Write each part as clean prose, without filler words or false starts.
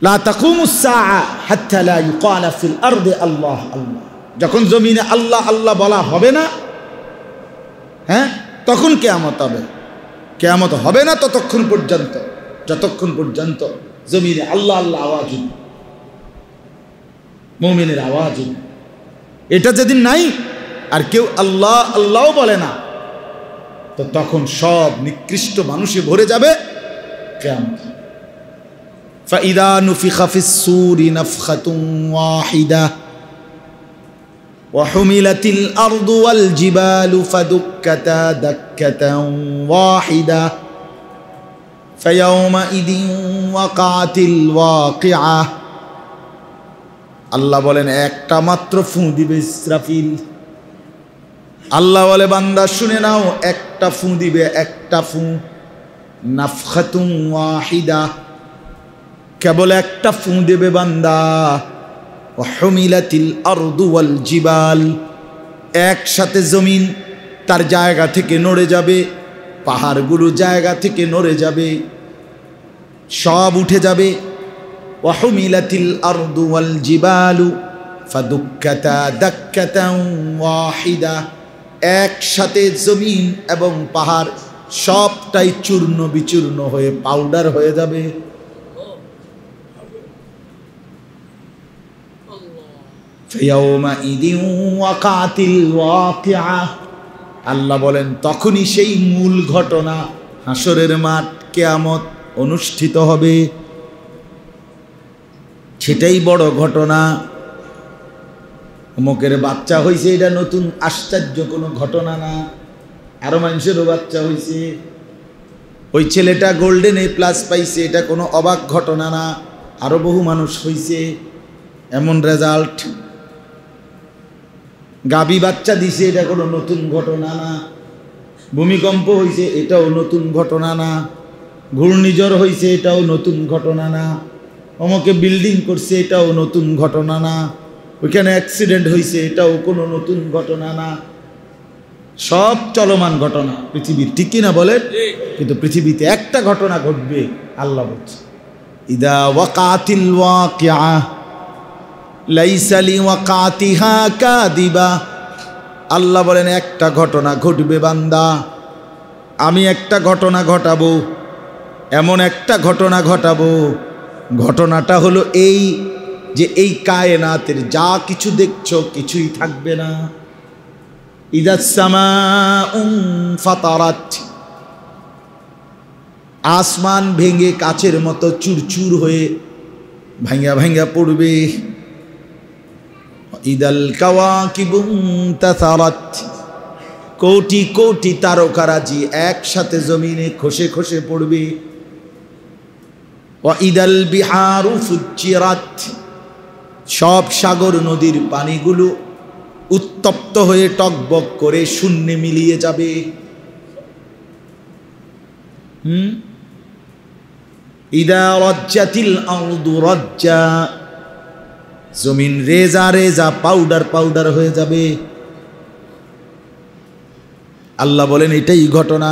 লা তাকুমুস সাআ হাত্তা লা ইউকালা ফিল আরদি আল্লাহ আল্লাহ। যখন জমিনে আল্লাহ আল্লাহ বলা হবে না, হ্যাঁ, তখন কিয়ামত হবে। কিয়ামত হবে না ততক্ষণ পর্যন্ত, যতক্ষণ পর্যন্ত জমিনে আল্লাহ আল্লাহ আওয়াজ হবে, মুমিনের আওয়াজ হবে। এটা যেদিন নাই আর কেউ আল্লাহ আল্লাহও বলে না, তো তখন সব নিকৃষ্ট মানুষে ভরে যাবে কিয়ামত। ফাইদা নুফিখা ফিস সূরি নাফখাতুন ওয়াহিদা ওয়া হুমিলাতিল আরদু ওয়াল জিবালু ফাদুক্কাতা দাক্কাতান ওয়াহিদা ফায়াউমা ইদিন ওয়াকাতিল ওয়াকিআ। আল্লাহ বলেন একটা মাত্র ফু দিবে ইসরাফিল। আল্লাহ বলে বান্দা শুনে নাও, একটা ফু দিবে, একটা ফু, নাফখাতুন ওয়াহিদা, কেবল একটা ফু দেবে বান্দা। ওয়া হুমিলাতিল আরদু ওয়াল জিবাল, একসাথে জমিন তার জায়গা থেকে নড়ে যাবে, পাহাড়গুলো জায়গা থেকে নড়ে যাবে, সব উঠে যাবে। ওয়া হুমিলাতিল আরদু ওয়াল জিবালু ফাদুক্কাতা দাক্কাতান ওয়াহিদা, একসাথে জমিন এবং পাহাড় সবটাই চূর্ণ বিচূর্ণ হয়ে পাউডার হয়ে যাবে। ফায়াউমাইদিন ওয়াকাতিল ওয়াকিআ, আল্লাহ বলেন তখনই সেই মূল ঘটনা হাসরের মাঠ কিয়ামত অনুষ্ঠিত হবে। সেটাই বড় ঘটনা। অমুকের বাচ্চা হয়েছে, এটা নতুন আশ্চর্য কোনো ঘটনা না। আরো মানুষেরও বাচ্চা হয়েছে, ওই ছেলেটা গোল্ডেন A+ পাইছে, এটা কোনো অবাক ঘটনা না। আরো বহু মানুষ হয়েছে এমন রেজাল্ট। গাবি বাচ্চা দিছে, এটা কোনো নতুন ঘটনা না। ভূমিকম্প হয়েছে, এটাও নতুন ঘটনা না। ঘূর্ণিঝড় হয়েছে, এটাও নতুন ঘটনা না। অমুকে বিল্ডিং করছে, এটাও নতুন ঘটনা না। ওইখানে অ্যাক্সিডেন্ট হয়েছে, এটাও কোনো নতুন ঘটনা না। সব চলমান ঘটনা পৃথিবীর, ঠিক কিনা বলেন? কিন্তু পৃথিবীতে একটা ঘটনা ঘটবে, আল্লাহ বলছে ইদা ওয়াকাতিল ওয়াকিআ লাইসা লিওয়াকাতিহা কাদিবা। আল্লাহ বলেন একটা ঘটনা ঘটবে বান্দা, আমি একটা ঘটনা ঘটাবো, এমন একটা ঘটনা ঘটাবো। ঘটনাটা হলো এই যে এই কায়নাতের যা কিছু দেখছো কিছুই থাকবে না। ইদাস সামাউ ফাতারাত, আসমান ভেঙে কাচের মতো চুরচুর হয়ে ভাঙ্গা ভাঙ্গা পড়বে। ইদাল কাওয়াকিবু তাসারাত, কোটি কোটি তারকারাজি একসাথে জমিনে খসে খসে পড়বে। ওয়া ইদাল বিহারু ফুজ্জিরাত, সব সাগর নদীর পানিগুলো উত্তপ্ত হয়ে টকবক করে শূন্যে মিলিয়ে যাবে। ইদা রাজ্জাতিল আরদু রাজ্জা, জমিন রেজা রেজা পাউডার পাউডার হয়ে যাবে। আল্লাহ বলেন এটাই ঘটনা।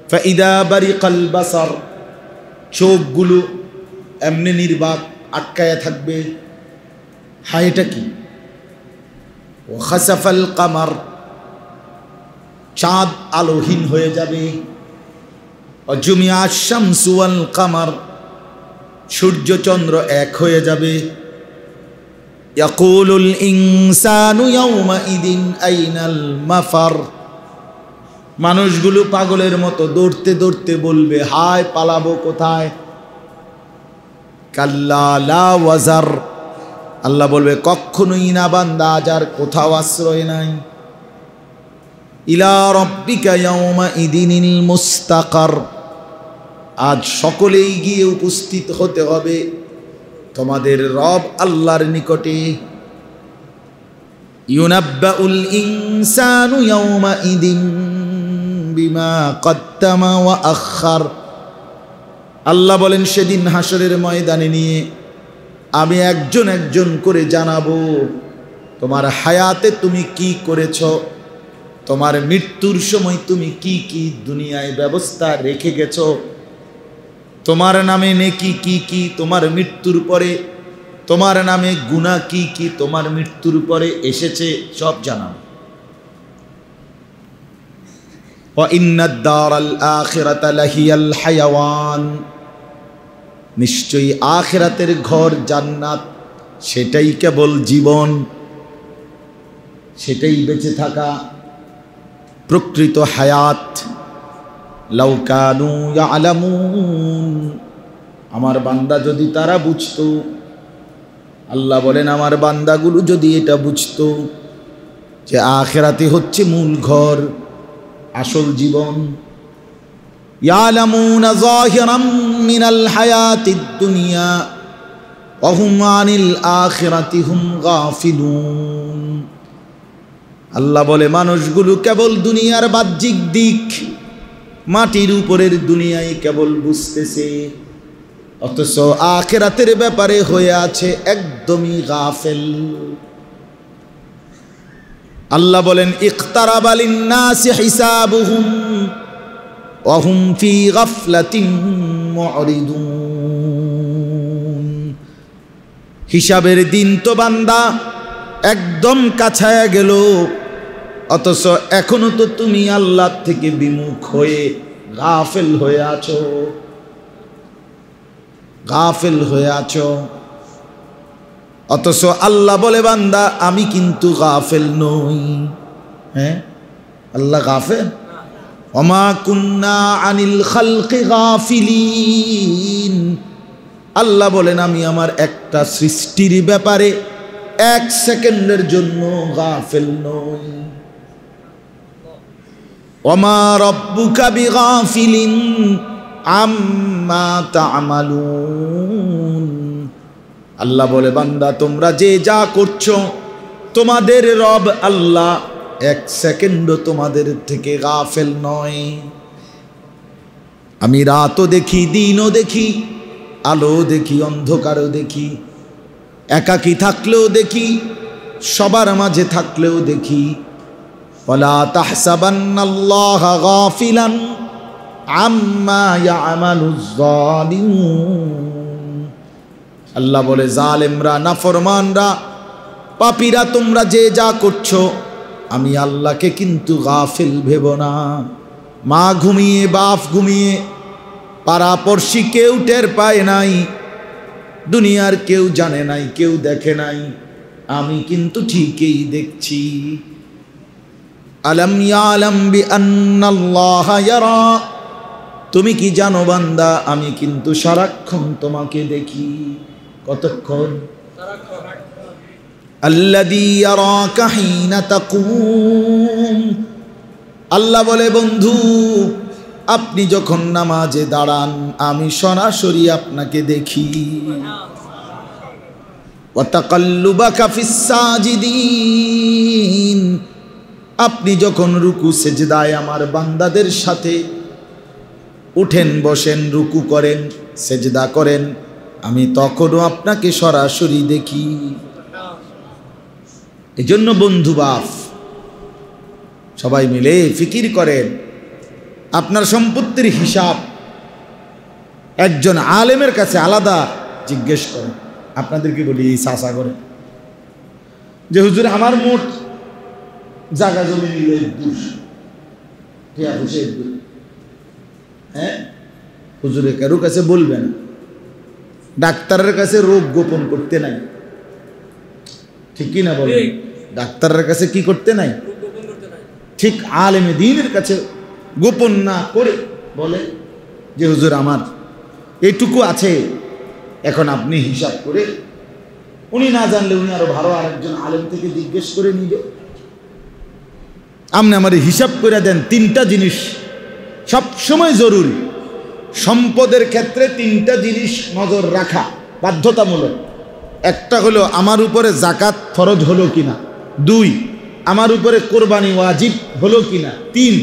ফাইদা বারিকাল বাসার, চোখগুলো এমনি নির্বাক আটকায়া থাকবে। হ্যাঁ, এটা কি? ওয়া খাসাফাল কামার, চাঁদ আলোহীন হয়ে যাবে। ওয়া জুমিআ শামসু ওয়াল কামার, সূর্য চন্দ্র এক হয়ে যাবে। ইয়াকুলুল ইনসানু ইয়াউমাইদিন আইনাল মাফার, মানুষগুলো পাগলের মতো দৌড়তে দৌড়তে বলবে হায় পালাবো কোথায়। কাল্লা লা ওয়াজার, আল্লাহ বলবে কখনোই না বান্দা, আজ আর কোথাও আশ্রয় নাই। ইলা রাব্বিকা ইয়াউমাইদিনিল মুস্তাকার, আজ সকলেই গিয়ে উপস্থিত হতে হবে তোমাদের রব আল্লাহর নিকটে। ইউনাব্বাউল ইনসানু ইয়াউমাইদিন বিমা কদ্দামা ওয়া আখার, আল্লাহ বলেন সেদিন হাসরের ময়দানে নিয়ে আমি একজন একজন করে জানাবো তোমার হায়াতে তুমি কি করেছ, তোমার মৃত্যুর সময় তুমি কি কি দুনিয়ায় ব্যবস্থা রেখে গেছো, তোমার নামে নেকি কি কি তোমার মৃত্যুর পরে, তোমার নামে গুনাহ কি কি তোমার মৃত্যুর পরে এসেছে, সব জানাও। ওয়া ইন্নাদ দারাল আখিরাতা লাহিয়াল হায়াওয়ান, নিশ্চয়ই আখিরাতের ঘর জান্নাত, সেটাই কেবল জীবন, সেটাই বেঁচে থাকা, প্রকৃত হায়াত। লাউ কানু ইয়ালামুন, আমার বান্দা যদি তারা বুঝতো, আল্লাহ বলেন আমার বান্দাগুলো যদি এটা বুঝতো যে আখিরাতে হচ্ছে মূল ঘর, আসল জীবন। ইয়ালামুনা যাহিরাম মিনাল হায়াতিদ দুনিয়া ওয়া হুম আনিল আখিরাতি হুম গাফিলুন। আল্লাহ বলে মানুষগুলো কেবল দুনিয়ার বাহ্যিক দিক, মাটির উপরের দুনিয়ায় কেবল বুঝতেছে, অথচ আখিরাতের ব্যাপারে হয়ে আছে একদমই গাফেল। আল্লাহ বলেন ইকতারাবা লিন-নাসি হিসাবুহুম ওয়া হুম ফি গাফলাতিন মুরিদুন। হিসাবের দিন তো বান্দা একদম কাছায়া গেল, অথচ এখনো তো তুমি আল্লাহ থেকে বিমুখ হয়ে গাফেল হয়ে আছো, গাফেল হয়ে আছো। অথচ আল্লাহ বলে বান্দা আমি কিন্তু গাফেল নই। হ্যাঁ, আল্লাহ গাফেল? ওমা কুন্না আনিল খালকি গাফিলিন। আল্লাহ বলেন আমি আমার একটা সৃষ্টির ব্যাপারে এক সেকেন্ডের জন্য গাফেল নই। ওমা রব্বুকা বিগাফিলিন আম্মা তা'মালুন। আল্লাহ বলে বান্দা তোমরা যে যা করছো, তোমাদের রব আল্লাহ এক সেকেন্ডও তোমাদের থেকে গাফেল নয়। আমি রাতও দেখি, দিনও দেখি, আলো দেখি, অন্ধকারও দেখি, একাকী থাকলেও দেখি, সবার মাঝে থাকলেও দেখি। ওয়ালা তাহসাবান্নাল্লাহা গাফিলান আম্মা ইয়ামালুজ জালিমুন। আল্লাহ বলে জালেমরা, নাফরমানরা, পাপীরা তোমরা যে যা করছো, আমি আল্লাহকে কিন্তু গাফিল ভেবো না। মা ঘুমিয়ে, বাপ ঘুমিয়ে, পাড়াপড়শি কেউ টের পায় নাই, দুনিয়ার কেউ জানে নাই, কেউ দেখে নাই, আমি কিন্তু ঠিকই দেখছি। আলাম ইয়ালাম বিআন্নাল্লাহা ইয়ারা, তুমি কি জানো বান্দা আমি কিন্তু সারাক্ষণ তোমাকে দেখি। কতক্ষণ? আল্লাযী ইয়ারাকা হিনা তাকুম। আল্লাহ বলে বন্ধু আপনি যখন নামাজে দাঁড়ান আমি সরাসরি আপনাকে দেখি। ওয়া তাকাল্লুবাকা ফিস সাজিদিন, আপনি যখন রুকু সেজদায় আমার বান্দাদের সাথে উঠেন বসেন, রুকু করেন, সেজদা করেন, আমি তখনও আপনাকে সরাসরি দেখি। এজন্য বন্ধু বাপ সবাই মিলে ফিকির করেন, আপনার সম্পত্তির হিসাব একজন আলেমের কাছে আলাদা জিজ্ঞেস করেন। আপনাদেরকে বলি এই চাষা করে যে হুজুর আমার মোট জায়গা জমি নিলে হ্যাঁ, হুজুরে কারো কাছে বলবেন, ডাক্তারের কাছে রোগ গোপন করতে নাই, ঠিক কি না বলেন? ডাক্তারের কাছে কি করতে নাই? ঠিক আলেমে দ্বীনের কাছে গোপন না করে বলে যে হুজুর আমার এইটুকু আছে, এখন আপনি হিসাব করে, উনি না জানলে উনি আরো ভালো আরেকজন আলেম থেকে জিজ্ঞেস করে নিবে, আপনি আমার হিসাব করে দেন। তিনটা জিনিস সবসময় জরুরি সম্পদের ক্ষেত্রে, তিনটা জিনিস নজর রাখা বাধ্যতামূলক। একটা হলো আমার উপরে জাকাত ফরজ হলো কিনা, দুই আমার উপরে কোরবানি ওয়াজিব হলো কিনা, তিন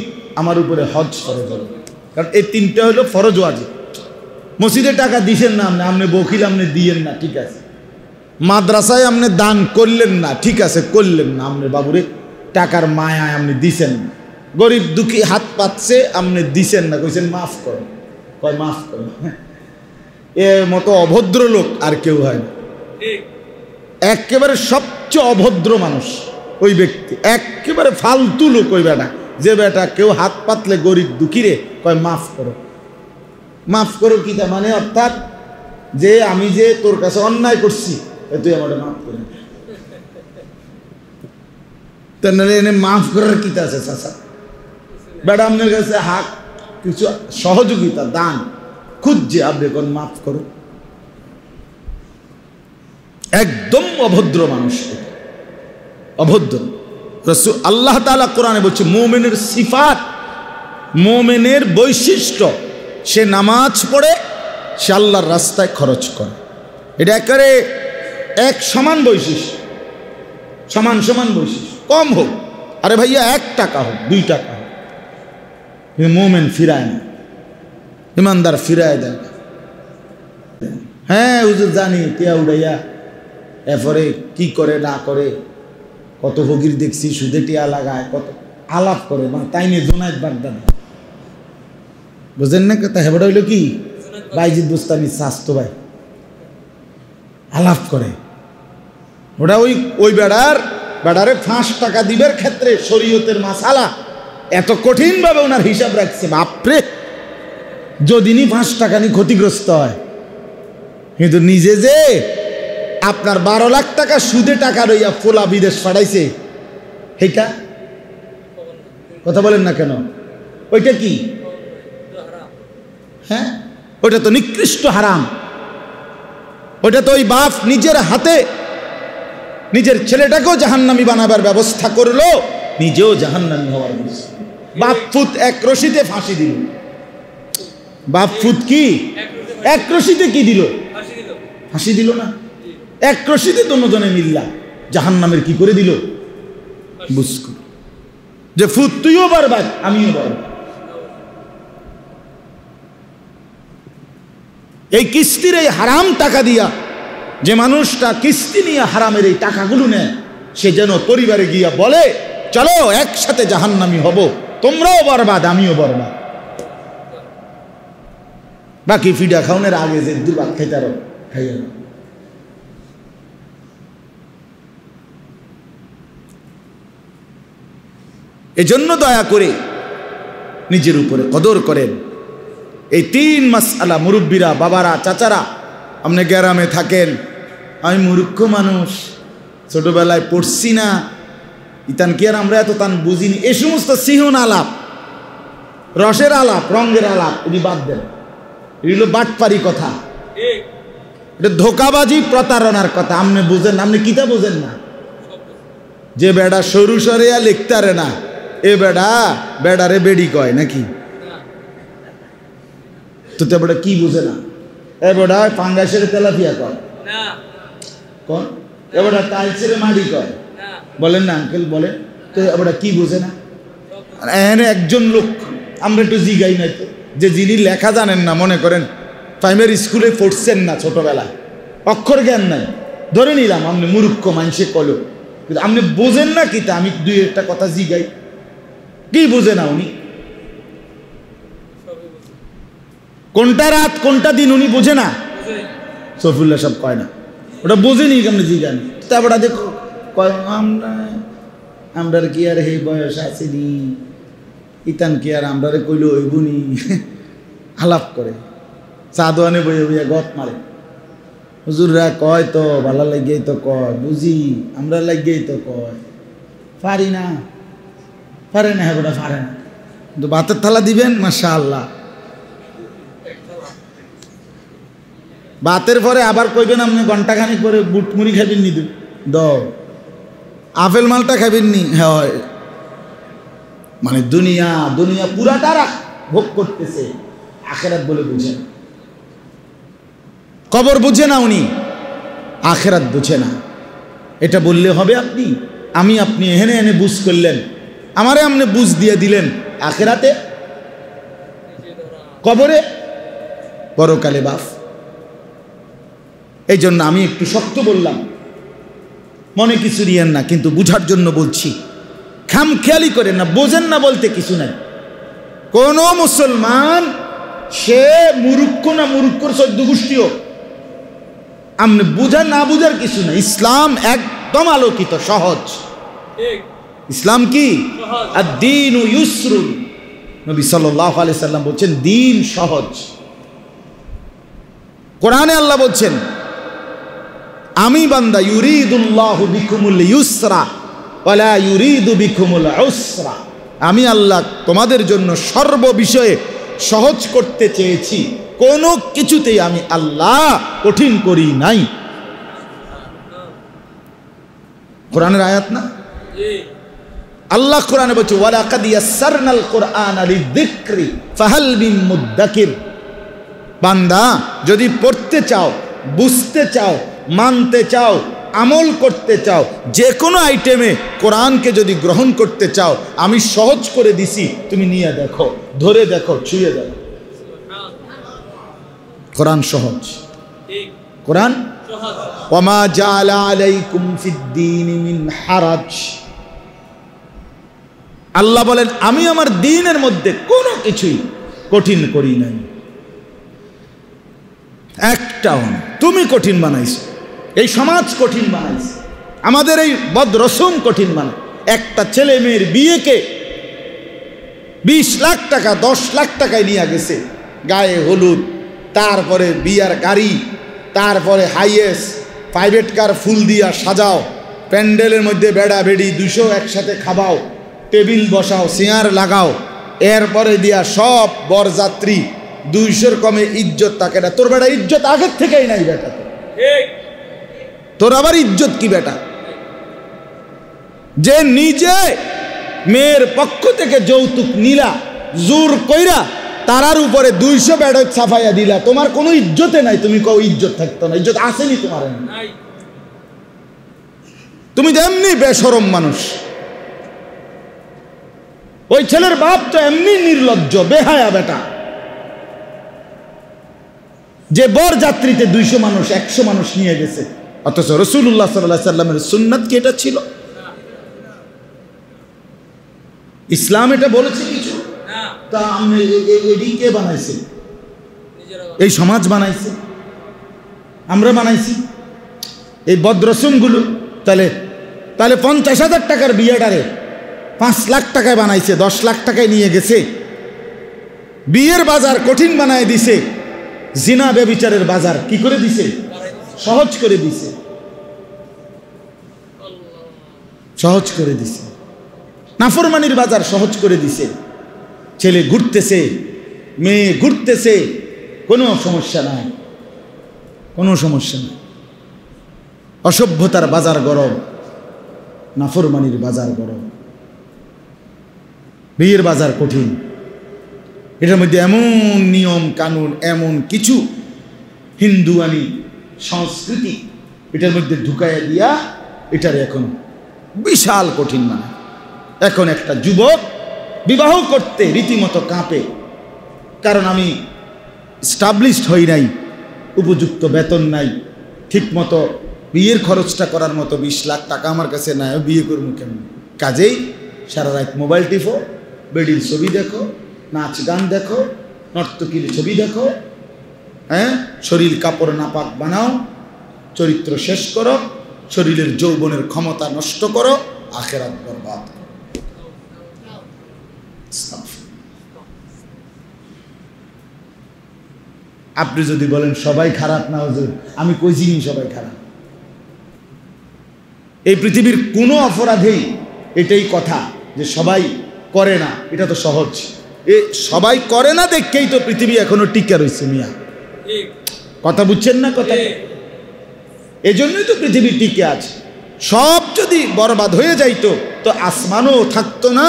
আমার উপরে হজ ফরজ হলো। কারণ এই তিনটা হলো ফরজ ওয়াজিব। মসজিদে টাকা দিছেন না আপনি, আপনি বকিল আপনি দিয়েন না, ঠিক আছে। মাদ্রাসায় আপনি দান করলেন না, ঠিক আছে, করলেন না, আপনি বাবুরে টাকার মায়ায় আপনি দিছেন না। গরিব দুঃখী হাত পাচ্ছে আপনি দিছেন না, কইছেন মাফ করেন, কয় মাফ করেন। এর মতো অভদ্র লোক আর কেউ হয় না। একেবারে সবচেয়ে অভদ্র মানুষ ওই ব্যক্তি, একেবারে ফালতু লোক ওই বেটা। যে বেটা কেউ হাত পাতলে গরিব দুঃখীরে কয় মাফ করো। মাফ করো কি তা মানে? অর্থাৎ যে আমি যে তোর কাছে অন্যায় করছি তুই আমার মাফ করে, তাহলে এনে মাফ করার কিতা আছে? চাচা বেটা আপনার কাছে হাত কিছু সহযোগিতা দান খুঁজছে, আপনি কোন মাফ করো। একদম অভদ্র মানুষ, অভদ্র। রাসূল আল্লাহ তাআলা কোরআনে বলছে মুমিনের সিফাত, মুমিনের বৈশিষ্ট্য, সে নামাজ পড়ে, সে আল্লাহর রাস্তায় খরচ করে। এটা একেবারে এক সমান বৈশিষ্ট্য, সমান সমান বৈশিষ্ট্য। কম হোক, আরে ভাইয়া 1 টাকা হোক 2 টাকা হোক, মুমিন ফিরায় না, ইমানদার ফিরায় দেয়। হ্যাঁ হুজুর জানি, টিয়া উড়াইয়া এরপরে কি করে না করে, কত ফকির দেখছি সুদে টিয়া লাগায়, কত আলাপ করে, তাই নিয়ে জোনায়েদ বাগদাদি বুঝেন না কথা। হেবড়া হইল কি বাইজিদ বুস্তামি স্বাস্থ্য ভাই আলাপ করে। ওটা ওই বেড়ারে 5 টাকা দিবের ক্ষেত্রে শরীয়তের মাসালা এত কঠিনভাবে ওনার হিসাব রাখছে। বাপরে, যদিনই 5 টাকা নিয়ে ক্ষতিগ্রস্ত হয়, কিন্তু নিজে যে আপনার 12 লাখ টাকা সুদে টাকা রইয়া ফোলা বিদেশ পাঠাইছে, সেইটা কথা বলেন না কেন? ওইটা কি? হ্যাঁ, ওইটা তো নিকৃষ্ট হারাম। ওইটা তো ওই বাপ নিজের হাতে নিজের ছেলেটাকেও জাহান্নামী বানাবার ব্যবস্থা করলো, নিজেও জাহান্নামী হওয়ার ব্যবস্থা। বাপ ফুত এক রশিতে ফাঁসি দিল। বাপ ফুত কি এক রশিতে কি দিল? ফাঁসি দিল না? এক রশিতে দুজনে মিল্লা জাহান্নামের কি করে দিল? বুঝকো যে ফুত তুইও বরবাদ আমিও বরবাদ। এই কিস্তির এই হারাম টাকা দিয়া যে মানুষটা কিস্তি নিয়ে হারামের এই টাকাগুলো নেয়, সে যেন পরিবারে গিয়া বলে চলো একসাথে জাহান্নামী হব, তোমরাও বরবাদ আমিও বরবাদ। বাকি ফিডা খাওনের আগে যে 2 ভাত খাইতে আরো খাইয়া। এজন্য দয়া করে নিজের উপরে কদর করেন। এই 3 মাসআলা মুরব্বীরা, বাবারা, চাচারা, আপনি গ্রামে থাকেন, আমি মূর্খ মানুষ, ছোটবেলায় পড়ছি না, ইতান কি আর আমরা এত তান বুঝিনি, এই সমস্ত সিহন আলাপ, রসের আলাপ, রঙের আলাপ এটি বাদ দেন। এগুলো বাটপারি কথা, এটা ধোকাবাজি, প্রতারণার কথা। আপনি বুঝেন, আপনি কিতা বুঝেন না? যে বেড়া সরু সরিয়া লিখতে পারে না, এ বেড়ারে বেড়ি কয় নাকি? তো বেড়া কি বুঝে না? এ বেড়া পাঙ্গাসের তেলাপিয়া কয় না, কোন এ বেড়া টাইলসের মাটি কয়, বলেন না আঙ্কেল বলেন তো। বেড়া কি বুঝে না? এখানে একজন লোক আমরা একটু জিগাই নাই তো, যে যিনি লেখা জানেন না, মনে করেন প্রাইমারি স্কুলে পড়ছেন না, ছোটবেলায় অক্ষর জ্ঞান নাই, ধরে নিলাম আপনি মূর্খ মানুষে কল, কিন্তু আপনি বোঝেন না কিতা? আমি 2-1টা কথা জিগাই, কি বুঝে না উনি? কোনটা রাত কোনটা দিন উনি বোঝে না? সফিউল্লাহ সব কয় না, ওটা বোঝেনি কেমন জিগান। তারপরে দেখো কয় আমরা কি আর এই বয়স আসেনি, ইতান কি আর আমরা কইল ওইবুনি, আলাপ করে চাঁদোয়ানে বইয়ে বইয়া গপ মারে। হুজুররা কয় তো ভালো লাগেই তো কয়, বুঝি আমরা লাগেই তো কয়, পারি না, পারে না, হ্যাঁ পারে না, কিন্তু ভাতের থালা দিবেন মাশাআল্লাহ। ভাতের পরে আবার কইবেন আপনি ঘন্টাখানিক পরে বুট মুড়ি খাবেন নি, দাও আপেল মালটা খাবেন নি। হ্যাঁ, মানে দুনিয়া পুরাটা ভোগ করতেছে, আখেরাত বলে বুঝে না। কবর বুঝে না উনি, আখেরাত বুঝে না। এটা বললে হবে আপনি এনে বুঝ করলেন, আমারে আপনি বুঝ দিয়ে দিলেন আখেরাতে, কবরে, পরকালে বাপ। এই জন্য আমি একটু শক্ত বললাম, মনে কিছু নিয়েন না, কিন্তু বুঝার জন্য বলছি। খামখেয়ালি করেন না, বোঝেন না বলতে কিছু নাই। কোন মুসলমান সে মুরুক্ষ না মুরুক্ষর 14 গোষ্ঠীও আপনি বুঝার না বুঝার কিছু না। ইসলাম একদম আলোকিত, সহজ। ইসলাম কি? আদ-দীনু ইউসরুন। নবী সাল্লাল্লাহু আলাইহি সাল্লাম বলছেন দ্বীন সহজ। কোরআনে আল্লাহ বলছেন আমি বান্দা ইউরিদুল্লাহু বিকুমুল ইউসরা ওয়ালা ইউরিদু বিকুমুল উসরা। আমি আল্লাহ তোমাদের জন্য সর্ব বিষয়ে সহজ করতে চেয়েছি, কোনো কিছুতেই আমি আল্লাহ কঠিন করি নাই। কোরআনের আয়াত না? আল্লাহ কোরআনে বলছে ওয়ালাকাদ ইয়াসসারনাল কুরআনা লিযিকরি ফাহাল মিন মুদ্দাকির। বান্দা যদি পড়তে চাও, বুঝতে চাও, মানতে চাও, আমল করতে চাও, যে কোনো আইটেমে কোরআনকে যদি গ্রহণ করতে চাও, আমি সহজ করে দিছি, তুমি নিয়ে দেখো, ধরে দেখো, ছুঁয়ে দেখো। কোরআন সহজ, কোরআন ওয়ামা জাআলা আলাইকুম ফিদ-দীনি মিন হারাজ। আল্লাহ বলেন আমি আমার দ্বীনের মধ্যে কোনো কিছুই কঠিন করি নাই, একটাও না। তুমি কঠিন বানাইছো, এই সমাজ কঠিন বানাইছে, আমাদের এই বদরসম কঠিন বানায়। একটা ছেলে মেয়ের বিয়েকে 20 লাখ টাকা 10 লাখ টাকায় নিয়ে গেছে, গায়ে হলুদ, তারপরে বিয়ার গাড়ি, তারপরে হাইয়েস প্রাইভেট কার ফুল দিয়া সাজাও, প্যান্ডেলের মধ্যে বেড়া বেড়ি 200 একসাথে খাবাও, টেবিল বসাও, চেয়ার লাগাও, এরপরে দিয়া সব বরযাত্রী 200-র কমে ইজ্জত থাকে না। তোর বেটা ইজ্জত আগের থেকেই নাই বেটা, তোর আবার ইজ্জত কি বেটা? যে নিজে মেয়ের পক্ষ থেকে যৌতুক নিলা জোর কইরা, তারার উপরে 200 বেড়ক ছাপাইয়া দিলা, তোমার কোনো ইজ্জতে নাই। তুমি কও ইজ্জত থাকতো না, ইজ্জত আসেনি তোমার? তুমি তো এমনি বেশরম মানুষ। ওই ছেলের বাপ তো এমনি নির্লজ্জ বেহায়া বেটা, যে বর যাত্রীতে 200 মানুষ 100 মানুষ নিয়ে গেছে, অথচ রাসূলুল্লাহ সাল্লাল্লাহু আলাইহি সাল্লামের সুন্নাত কি এটা ছিল? ইসলাম এটা বলেছে কিছু? তা আমি এডি কে বানাইছে? এই সমাজ বানাইছে, আমরা বানাইছি এই বদরসুমগুলো। তাহলে 50,000 টাকার বিয়েটারে 5 লাখ টাকায় বানাইছে, 10 লাখ টাকায় নিয়ে গেছে। বিয়ের বাজার কঠিন বানায় দিছে, জিনা ব্যভিচারের বাজার কি করে দিছে? সহজ করে দিছে, সহজ করে দিছে। নাফরমানির বাজার সহজ করে দিছে। ছেলে ঘুরতেছে, মেয়ে ঘুরতেছে, কোনো সমস্যা নাই, কোনো সমস্যা নাই। অসভ্যতার বাজার গরম, নাফরমানির বাজার গরম, বিয়ের বাজার কঠিন। এটার মধ্যে এমন নিয়ম কানুন, এমন কিছু হিন্দুয়ানি সংস্কৃতি এটার মধ্যে ঢুকাইয়া দিয়া এটার এখন বিশাল কঠিন মানে। এখন একটা যুবক বিবাহ করতে রীতিমতো কাঁপে, কারণ আমি স্টাবলিশড হই নাই, উপযুক্ত বেতন নাই, ঠিকমতো বিয়ের খরচটা করার মতো 20 লাখ টাকা আমার কাছে নাই, বিয়ে করবো কেমন? কাজেই সারা রাত মোবাইল টিপো, বেডির ছবি দেখো, নাচ গান দেখো, নর্তকীর ছবি দেখো, হ্যাঁ, শরীর কাপড় নাপাক বানাও, চরিত্র শেষ করো, শরীরের যৌবনের ক্ষমতা নষ্ট করো, আখেরাত বরবাদ করো। আপনি যদি বলেন সবাই খারাপ না হুজুর, আমি কই চিনি সবাই খারাপ? এই পৃথিবীর কোনো অপরাধেই এটাই কথা যে সবাই করে না, এটা তো সহজ। এ সবাই করে না দেখেই তো পৃথিবী এখনো টিকে রয়েছে মিয়া, কথা বুঝছেন না? কথা এজন্যই তো পৃথিবী টিকে আছে। সব যদি বরবাদ হয়ে যাইতো তো আসমানও থাকতো না,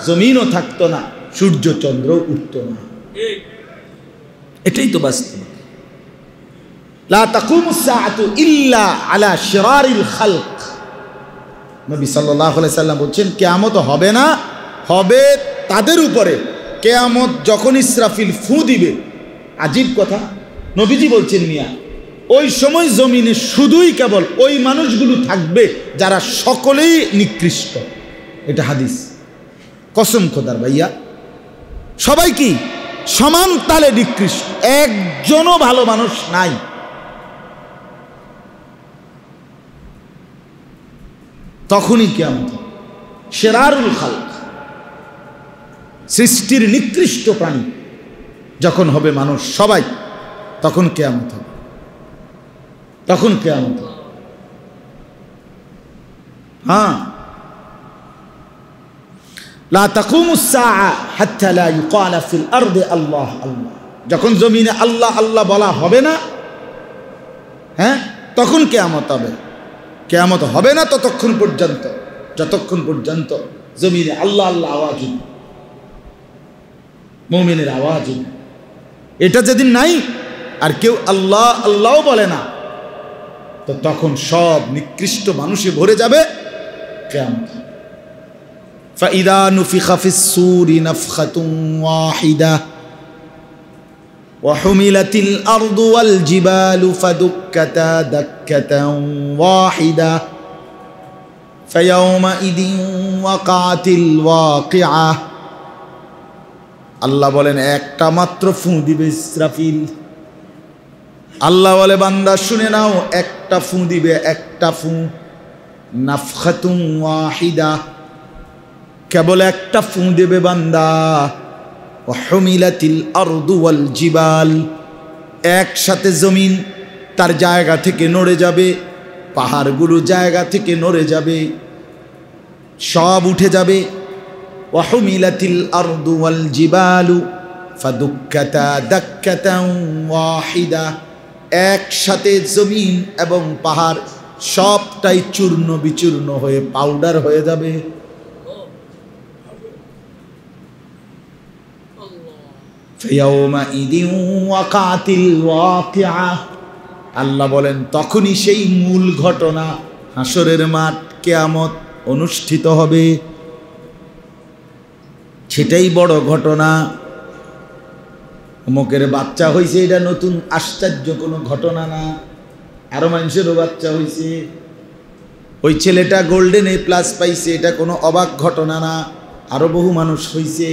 জমিনও থাকতো না, সূর্য চন্দ্র উঠতো না। এটাই তো বাস্তব। লা তাকুমুস সাআতু ইল্লা আলা শিরারিল খালক। নবী সাল্লাল্লাহু আলাইহি সাল্লাম বলছেন কিয়ামত হবে না, হবে তাদের উপরে কিয়ামত যখন ইসরাফিল ফু দিবে। আজীব কথা, নবীজি বলছেন মিয়া, ওই সময় জমিনে শুধুই কেবল ওই মানুষগুলো থাকবে যারা সকলেই নিকৃষ্ট। এটা হাদিস, কসম খোদার ভাইয়া। সবাই কি? সমান তালে নিকৃষ্ট, একজনও ভালো মানুষ নাই। তখনই কিয়ামত। শেরারুল খালক, সৃষ্টির নিকৃষ্ট প্রাণী যখন হবে মানুষ সবাই, তখন কিয়ামত হবে, তখন কিয়ামত হবে। হ্যাঁ, লা তাকুমুস সাআ হাত্তা লা ইউকালা ফিল আরদি আল্লাহ আল্লাহ। যখন জমিনে আল্লাহ আল্লাহ বলা হবে না, হ্যাঁ, তখন কিয়ামত হবে। কিয়ামত হবে না ততক্ষণ পর্যন্ত, যতক্ষণ পর্যন্ত জমিনে আল্লাহ আল্লাহ আওয়াজ, মুমিনের আওয়াজ। এটা যেদিন নাই আর কেউ আল্লাহ আল্লাহও বলে না, তো তখন সব নিকৃষ্ট মানুষে ভরে যাবে কিয়ামত। فإذا نفخ في الصور نفخة واحدة وحملت الأرض والجبال فدكتا دكة واحدة فيومئذ وقعت الواقعة। আল্লাহ বলেন একটা মাত্র ফু দিবে ইসরাফিল। আল্লাহ বলে বান্দা শুনে নাও, একটা ফু দিবে, একটা ফু, নাফখাতুন ওয়াহিদা, কেবল একটা ফু দেবে বান্দা। হুমিলাতিল আরদু ওয়াল জিবাল, একসাথে জমিন তার জায়গা থেকে নড়ে যাবে, পাহাড়গুলো জায়গা থেকে নড়ে যাবে, সব উঠে যাবে। ওয়াহুমিলাতিল আরদু ওয়াল জিবালু ফাদুক্কাতা দাক্কাতান ওয়াহিদা, একসাথে জমিন এবং পাহাড় সবটাই চূর্ণ বিচূর্ণ হয়ে পাউডার হয়ে যাবে। ফিয়াউমাইদিন ওয়াকাতিল ওয়াকিআ, আল্লাহ বলেন তখনই সেই মূল ঘটনা, হাসরের মাঠ, কিয়ামত অনুষ্ঠিত হবে। সেটাই বড় ঘটনা। অমুকের বাচ্চা হয়েছে, এটা নতুন আশ্চর্য কোনো ঘটনা না। আরো মানুষেরও বাচ্চা হয়েছে, ওই ছেলেটা গোল্ডেন A+ পাইছে, এটা কোনো অবাক ঘটনা না। আরো বহু মানুষ হয়েছে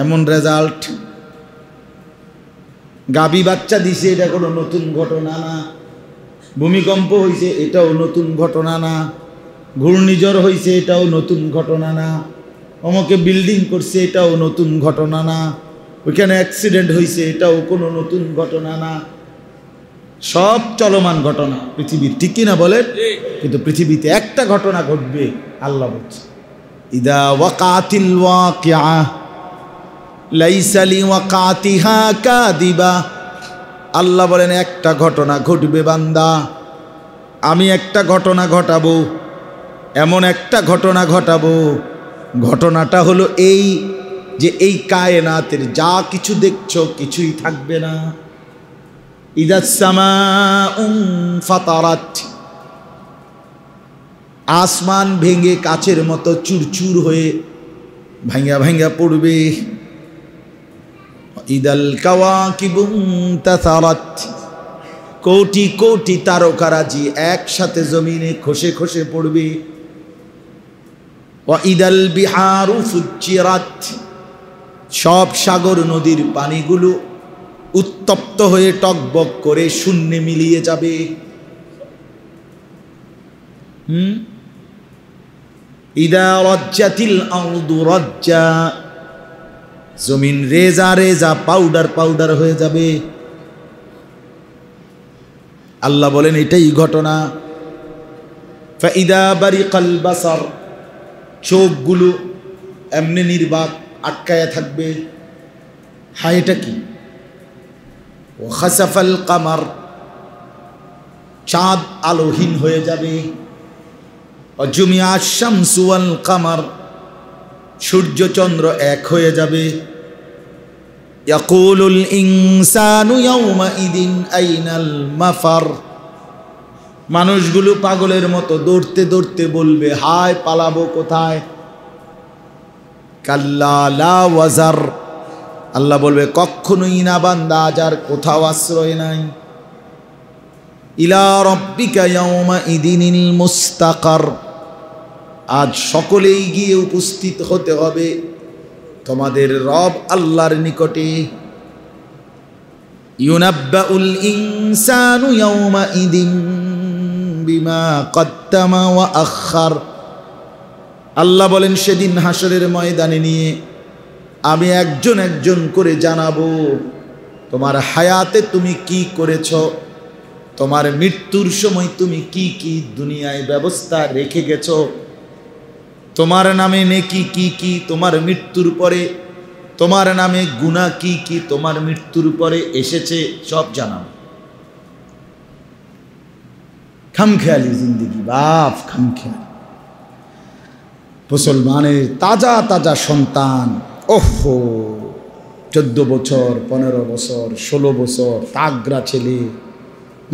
এমন রেজাল্ট। গাবি বাচ্চা দিছে, এটা কোনো নতুন ঘটনা না। ভূমিকম্প হয়েছে, এটাও নতুন ঘটনা না। ঘূর্ণিঝড় হয়েছে, এটাও নতুন ঘটনা না। অমুকে বিল্ডিং করছে, এটাও নতুন ঘটনা না। ওইখানে অ্যাক্সিডেন্ট হয়েছে, এটাও কোনো নতুন ঘটনা না। সব চলমান ঘটনা পৃথিবীর, ঠিক কিনা বলেন? কিন্তু পৃথিবীতে একটা ঘটনা ঘটবে, আল্লাহ বলছে ইদা ওয়াকাতিল ওয়াকিআ লাইসা লিওয়াকাতিহা কাযিবা। আল্লাহ বলেন একটা ঘটনা ঘটবে বান্দা, আমি একটা ঘটনা ঘটাবো, এমন একটা ঘটনা ঘটাবো। ঘটনাটা হলো এই যে এই কায়নাতের যা কিছু দেখছো কিছুই থাকবে না। ইদাস সামাউ ফাতারাত, আসমান ভেঙে কাচের মতো চুরচুর হয়ে ভাঙ্গা ভাঙ্গা পড়বে। ইদাল কাওয়াকিবু তাসারাত, কোটি কোটি তারকারাজি একসাথে জমিনে খসে খসে পড়বে। ওয়া ইদাল বিহারু ফুজ্জিরাত, সব সাগর নদীর পানিগুলো উত্তপ্ত হয়ে টকবক করে শূন্যে মিলিয়ে যাবে। ইদা রাজ্জাতিল আরদু রাজ্জা, জমিন রেজা রেজা পাউডার পাউডার হয়ে যাবে। আল্লাহ বলেন এটাই ঘটনা। ফাইদা বারিকাল বাসার, চোখগুলো এমনি নির্বাক আটকায়া থাকবে। হায় এটা কি? ও খাসাফাল কামার, চাঁদ আলোহীন হয়ে যাবে। অজুমিয়া শামসু ওয়াল কামার, সূর্য চন্দ্র এক হয়ে যাবে। ইয়াকুলুল ইনসানু ইয়াউমাইদিন আইনাল মাফার, মানুষগুলো পাগলের মতো দৌড়তে দৌড়তে বলবে হায় পালাবো কোথায়। কাল্লা লা ওয়াজার, আল্লাহ বলবে কখনোই না বান্দা, আজ আর কোথাও আশ্রয় নাই। ইলা রাব্বিকা ইয়াউমাইদিনিল মুস্তাকার, আজ সকলেই গিয়ে উপস্থিত হতে হবে তোমাদের রব আল্লাহর নিকটে। ইউনাব্বাউল ইনসানু ইয়াউমাইদিন বিমা কদ্দামা ওয়া আখার। আল্লাহ বলেন সেদিন হাসরের ময়দানে নিয়ে আমি একজন একজন করে জানাবো তোমার হায়াতে তুমি কি করেছ, তোমার মৃত্যুর সময় তুমি কি কি দুনিয়ায় ব্যবস্থা রেখে গেছ, তোমার নামে নেকি কি কি তোমার মৃত্যুর পরে, তোমার নামে গুনাহ কি কি তোমার মৃত্যুর পরে এসেছে, সব জানাবো। খামখেয়ালি জিন্দেগি বাপ, খামখেয়ালি। মুসলমানের তাজা তাজা সন্তান, ওহো 14 বছর 15 বছর 16 বছর, তাগড়া ছেলে,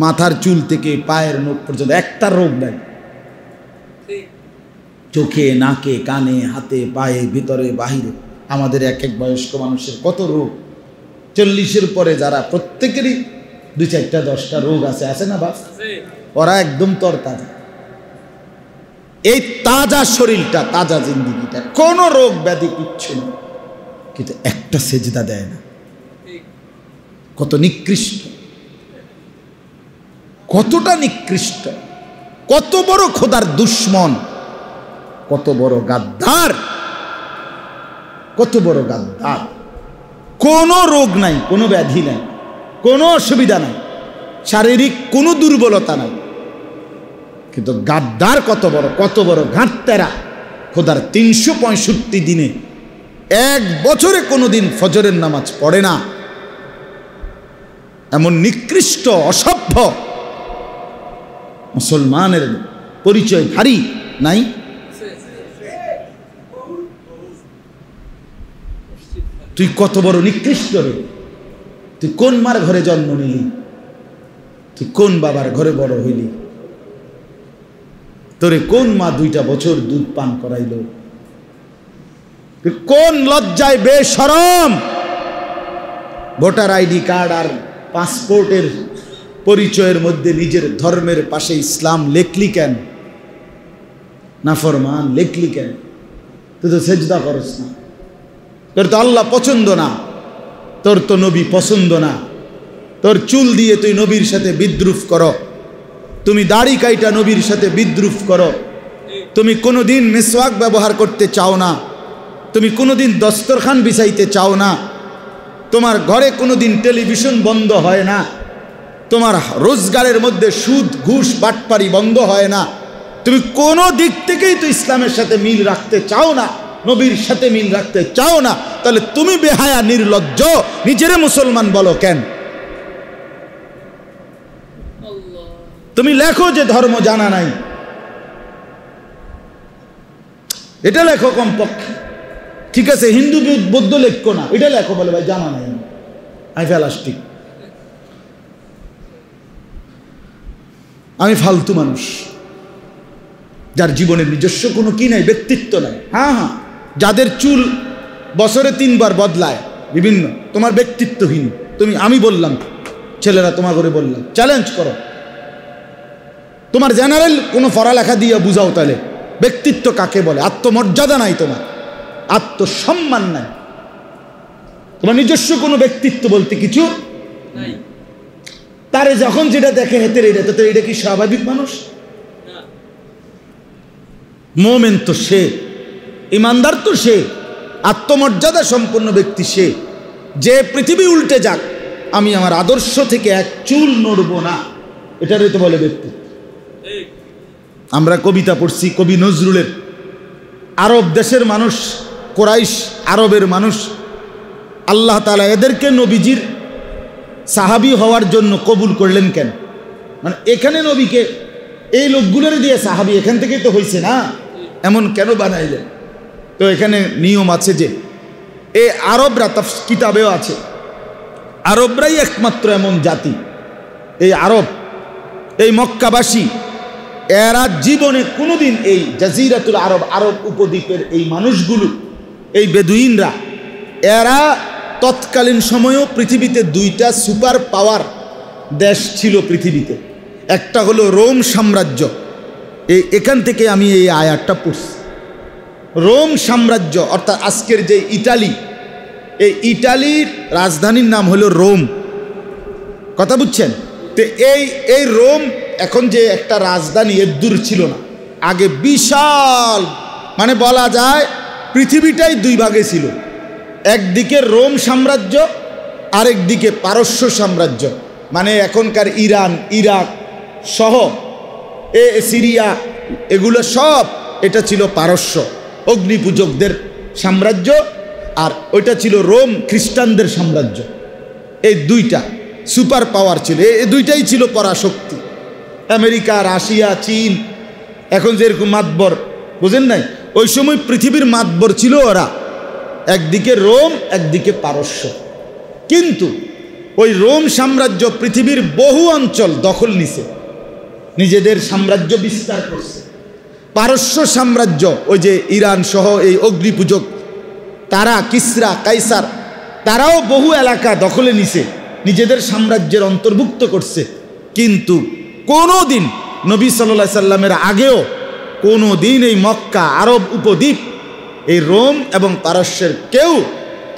মাথার চুল থেকে পায়ের নখ পর্যন্ত একটা রোগ নাই। চোখে, নাকে, কানে, হাতে, পায়ে, ভিতরে, বাহিরে। আমাদের এক এক বয়স্ক মানুষের কত রোগ। 40-এর পরে যারা, প্রত্যেকেরই 2-4টা 10টা রোগ আছে, আছে না বাপ? ওরা একদম তরতাজা। এই তাজা শরীরটা, তাজা জিন্দেগিটা, কোনো রোগ ব্যাধি কিচ্ছু না, কিন্তু একটা সেজদা দেয় না। কত নিকৃষ্ট, কতটা নিকৃষ্ট, কত বড় খোদার দুশ্মন, কত বড় গাদ্দার, কত বড় গাদ্দার। কোনো রোগ নাই, কোনো ব্যাধি নাই, কোনো অসুবিধা নাই, শারীরিক কোনো দুর্বলতা নাই, কিন্তু গাদ্দার কত বড় ঘাটতেরা। খোদার 365 দিনে এক বছরে কোনো দিন ফজরের নামাজ পড়ে না, এমন নিকৃষ্ট অসভ্য মুসলমানের পরিচয় ভারী নাই? তুই কত বড় নিকৃষ্ট রে! তুই কোন মার ঘরে জন্ম নিলি? তুই কোন বাবার ঘরে বড় হইলি? তোরে কোন মা 2টা বছর দুধ পান করাইল? তুই কোন লজ্জায় বেশরম ভোটার আইডি কার্ড আর পাসপোর্টের পরিচয়ের মধ্যে নিজের ধর্মের পাশে ইসলাম লেখলি কেন? নাফরমান, লেখলি কেন? তুই তো সেজদা করস না, তোর তো আল্লাহ পছন্দ না, তোর তো নবী পছন্দ না, তোর চুল দিয়ে তুই নবীর সাথে বিদ্রুপ করো, তুমি দাড়ি কাইটা নবীর সাথে বিদ্রুপ করো, তুমি কোনোদিন মিসওয়াক ব্যবহার করতে চাও না, তুমি কোনোদিন দস্তরখান বিছাইতে চাও না, তোমার ঘরে কোনোদিন টেলিভিশন বন্ধ হয় না, তোমার রোজগারের মধ্যে সুদ ঘুষ বাটপারি বন্ধ হয় না, তুমি কোনো দিক থেকেই তো ইসলামের সাথে মিল রাখতে চাও না, নবীর সাথে মিল রাখতে চাও না, তাহলে তুমি বেহায়া নির্লজ্জ নিজেরে মুসলমান বলো কেন? তুমি লেখো যে ধর্ম জানা নাই, এটা লেখো কমপক্ষে। ঠিক আছে, হিন্দু বৌদ্ধ লেখো না, এটা লেখো, বলে ভাই জানা নাই, আমি ফেলাস্টিক, আমি ফালতু মানুষ, যার জীবনের নিজস্ব কোনো কি নাই, ব্যক্তিত্ব নাই। হ্যাঁ হ্যাঁ, যাদের চুল বছরে 3 বার বদলায় বিভিন্ন, তোমার ব্যক্তিত্বহীন তুমি। আমি বললাম, ছেলেরা তোমার করে বললাম, চ্যালেঞ্জ করো, তোমার জেনারেল কোনো পড়ালেখা দিয়ে বুঝাও, তাহলে ব্যক্তিত্ব কাকে বলে? আত্মমর্যাদা নাই তোমার, আত্মসম্মান নাই, তোমার নিজস্ব কোনো ব্যক্তিত্ব বলতে কিছু নাই। তারে যখন যেটা দেখে হেতের এটা, তো এটা কি স্বাভাবিক মানুষ? মোমেন তো সে, ইমানদার তো সে, আত্মমর্যাদা সম্পন্ন ব্যক্তি সে, যে পৃথিবী উল্টে যাক আমি আমার আদর্শ থেকে এক চুল নড়ব না, এটারই তো বলে ব্যক্তি। আমরা কবিতা পড়ছি কবি নজরুলের, আরব দেশের মানুষ, কোরাইশ আরবের মানুষ, আল্লাহ তাআলা এদেরকে নবীজির সাহাবী হওয়ার জন্য কবুল করলেন কেন? মানে এখানে নবীকে এই লোকগুলোর দিয়ে সাহাবী এখান থেকেই তো হয়েছে না, এমন কেন বানাইলেন? তো এখানে নিয়ম আছে যে এই আরবরা, কিতাবেও আছে, আরবরাই একমাত্র এমন জাতি, এই আরব, এই মক্কাবাসী, এরা জীবনে কোনোদিন এই জাজিরাতুল আরব, আরব উপদ্বীপের এই মানুষগুলো, এই বেদুইনরা, এরা তৎকালীন সময়েও পৃথিবীতে 2টা সুপার পাওয়ার দেশ ছিল পৃথিবীতে। একটা হলো রোম সাম্রাজ্য, এখান থেকে আমি এই আয়াতটা পড়ছি, রোম সাম্রাজ্য অর্থাৎ আজকের যে ইটালি, এই ইটালির রাজধানীর নাম হলো রোম। কথা বুঝছেন? তো এই রোম এখন যে একটা রাজধানী এর দূর ছিল না, আগে বিশাল, মানে বলা যায় পৃথিবীটাই দুই ভাগে ছিল, একদিকে রোম সাম্রাজ্য আরেকদিকে পারস্য সাম্রাজ্য, মানে এখনকার ইরান, ইরাক সহ সিরিয়া, এগুলো সব এটা ছিল পারস্য অগ্নিপূজকদের সাম্রাজ্য, আর ওইটা ছিল রোম খ্রিস্টানদের সাম্রাজ্য। এই দুইটা সুপার পাওয়ার ছিল, এই দুইটাই ছিল পরাশক্তি। আমেরিকা, রাশিয়া, চীন এখন যেরকম মাতবর, বুঝেন নাই, ওই সময় পৃথিবীর মাতবর ছিল ওরা, একদিকে রোম একদিকে পারস্য। কিন্তু ওই রোম সাম্রাজ্য পৃথিবীর বহু অঞ্চল দখল নিছে, নিজেদের সাম্রাজ্য বিস্তার করছে। পারস্য সাম্রাজ্য ওই যে ইরান সহ এই অগ্নিপূজক তারা, কিসরা, কাইসার, তারাও বহু এলাকা দখলে নিছে, নিজেদের সাম্রাজ্যের অন্তর্ভুক্ত করছে। কিন্তু কোনো দিন নবী সাল্লাল্লাহু আলাইহি সাল্লামের আগেও কোনো দিন এই মক্কা, আরব উপদ্বীপ, এই রোম এবং পারস্যের কেউ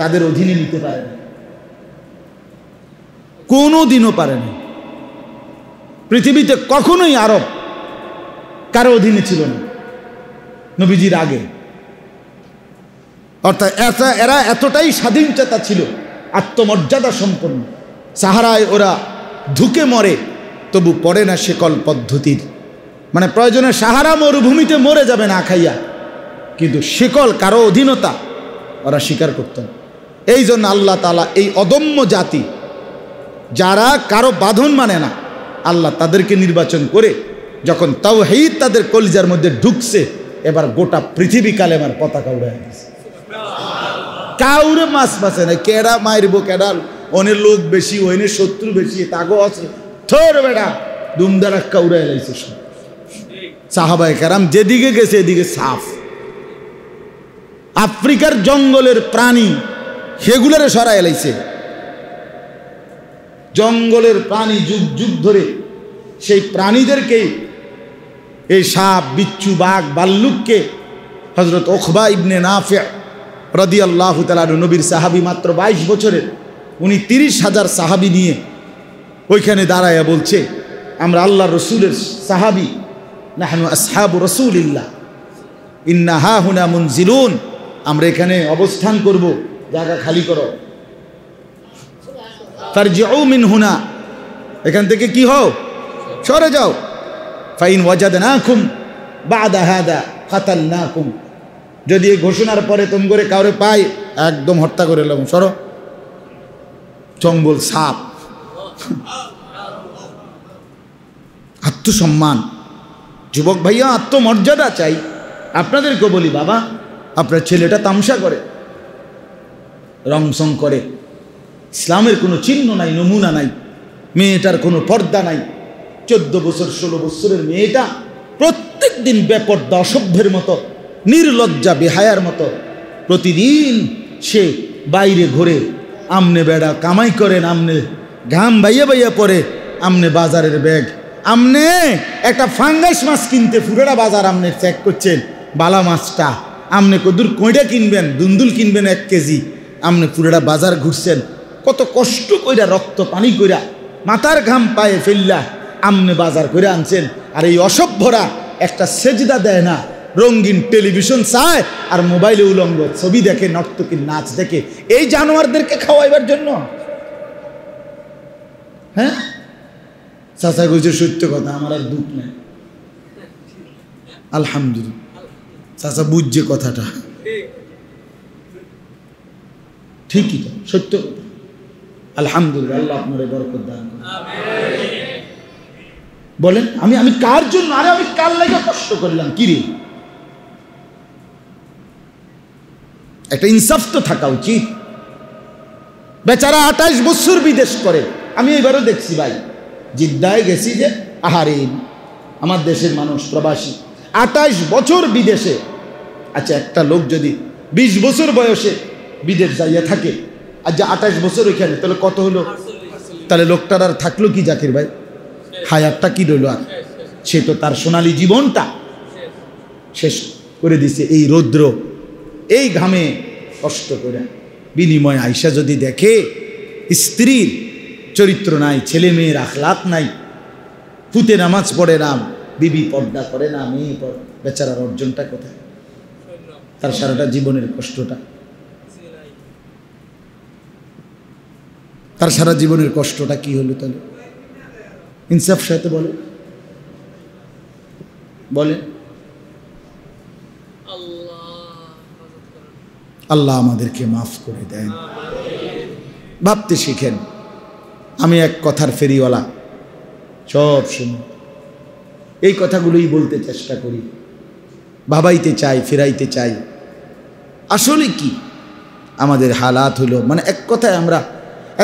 তাদের অধীনে নিতে পারে না, কোনো দিনও পারে না। পৃথিবীতে কখনোই আরব কারো অধীনে ছিল না নবীজির আগে। অর্থাৎ এরা এতটাই স্বাধীনচেতা ছিল, আত্মমর্যাদা সম্পন্ন। সাহারায় ওরা ধুকে মরে, তবু পড়ে না শেকল পদ্ধতির, মানে প্রয়োজনে সাহারা মরুভূমিতে মরে যাবে না খাইয়া, কিন্তু শেকল কারো অধীনতা ওরা স্বীকার করত না। এই জন্য আল্লাহ তাআলা এই অদম্য জাতি, যারা কারো বাঁধন মানে না, আল্লাহ তাদেরকে নির্বাচন করে যখন তাওহীদ তাদের কলিজার মধ্যে ঢুকছে, এবার গোটা পৃথিবী কালেমার পতাকা উড়ায় দিয়েছে। কাউরে মাছ বাঁচে না, কেডা মারবো, কেডা অনেক লোক বেশি, ওইনে শত্রু বেশি, তাগো আছে, থর বেড়া দুমদারাক্কা উড়ায় লাইছে সব। সাহাবায়ে কেরাম যেদিকে গেছে এদিকে সাফ। আফ্রিকার জঙ্গলের প্রাণী সেগুলোরে সরাই লাইছে, জঙ্গলের প্রাণী যুগ যুগ ধরে সেই প্রাণীদেরকে, এই সাপ, বিচ্ছু, বাঘ, ভাল্লুককে হযরত উকবা ইবনে নাফি' রাদিয়াল্লাহু তাআলা নবীর সাহাবী, মাত্র 22 বছরের, উনি 30,000 সাহাবী নিয়ে ওইখানে দাঁড়ায়া বলছে, আমরা আল্লাহর রাসূলের সাহাবী, নাহনু আসহাবু রাসূলিল্লাহ, ইন্না হাহুনা মুনজিলুন, আমরা এখানে অবস্থান করব, জায়গা খালি করো। ফারজিউ মিন হুনা, এখান থেকে কি হও, সরে যাও। ফাইন ওয়াজাদনাকুম বাদা হাদা কাতালনাকুম, যদি এই ঘোষণার পরে তুমি করে কাউরে পাই একদম হত্যা করে এলাম, সরো। জঙ্গল সাপ। আত্মসম্মান, যুবক ভাইয়া, আত্মমর্যাদা চাই। আপনাদেরকে বলি, বাবা, আপনার ছেলেটা তামসা করে, রংসং করে, ইসলামের কোনো চিহ্ন নাই, নমুনা নাই, মেয়েটার কোনো পর্দা নাই, 14 বছর 16 বছরের মেয়েটা প্রত্যেক দিন বেপর্দা, অসভ্যের মতো, নির্লজ্জা, বেহায়ার মতো প্রতিদিন সে বাইরে ঘুরে, আমনে বেড়া কামাই করেন, আমনে ঘাম বাইয়া বাইয়া পরে, আমনে বাজারের ব্যাগ, আমনে একটা ফাঙ্গাস মাছ কিনতে ফুরেরা বাজার আমনে চেক করছেন, বালা মাছটা আমনে কদুর কইটা কিনবেন, দুন্দুল কিনবেন 1 কেজি, আমনে ফুরেরা বাজার ঘুরছেন, কত কষ্ট কইরা, রক্ত পানি কইরা, মাথার ঘাম পায়ে ফেললা আমনে বাজার করে আনছেন। আর এই অসভ্যরা একটা সেজদা দেয় না, রঙিন টেলিভিশন চায় আর মোবাইলে উলঙ্গ ছবি দেখে, নর্তকীর নাচ দেখে, এই জানোয়ারদেরকে খাওয়াইবার জন্য। হ্যাঁ, চাচা কইছে সত্য কথা, আমার আর দুঃখ নেই, আলহামদুলিল্লাহ। চাচা বুঝছে কথাটা, ঠিকই তো, সত্য কথা, আলহামদুলিল্লাহ। আল্লাহ আপনার বরকত দান করুন। বলেন, আমি কার জন্য, আরে আমি কার লাগা কষ্ট করলাম, কি রে? একটা ইনসাফ তো থাকা উচিত। বেচারা 28 বছর বিদেশ করে, আমি এবারও দেখছি ভাই, জিদ্দায় গেছি যে, আহারে আমার দেশের মানুষ প্রবাসী 28 বছর বিদেশে। আচ্ছা, একটা লোক যদি 20 বছর বয়সে বিদেশ যাইয়া থাকে, আর যে 28 বছর ওইখানে, তাহলে কত হলো? তাহলে লোকটার আর থাকলো কি জাকির ভাই? হায়াতটা কি রইল আর? সে তো তার সোনালী জীবনটা শেষ। করে দিছে এই রৌদ্র এই ঘামে কষ্ট করে বিনিময় আয়সা যদি দেখে স্ত্রীর চরিত্র নাই, ছেলে মেয়ের আখলাক নাই, ফুতে নামাজ পড়ে না, বিবি পর্দা করে না, মেয়ে বেচারার অর্জনটা কোথায়? তার সারাটা জীবনের কষ্টটা, তার সারা জীবনের কষ্টটা কি হলো? তাহলে ইনসাফ সাথে বলে বলে আল্লাহ আমাদেরকে মাফ করে দেন। ভাবতে শিখেন। আমি এক কথার ফেরিওয়ালা, সব শুনি, এই কথাগুলোই বলতে চেষ্টা করি, ভাবাইতে চাই, ফেরাইতে চাই। আসলে কি আমাদের হালাত হলো, মানে এক কথায় আমরা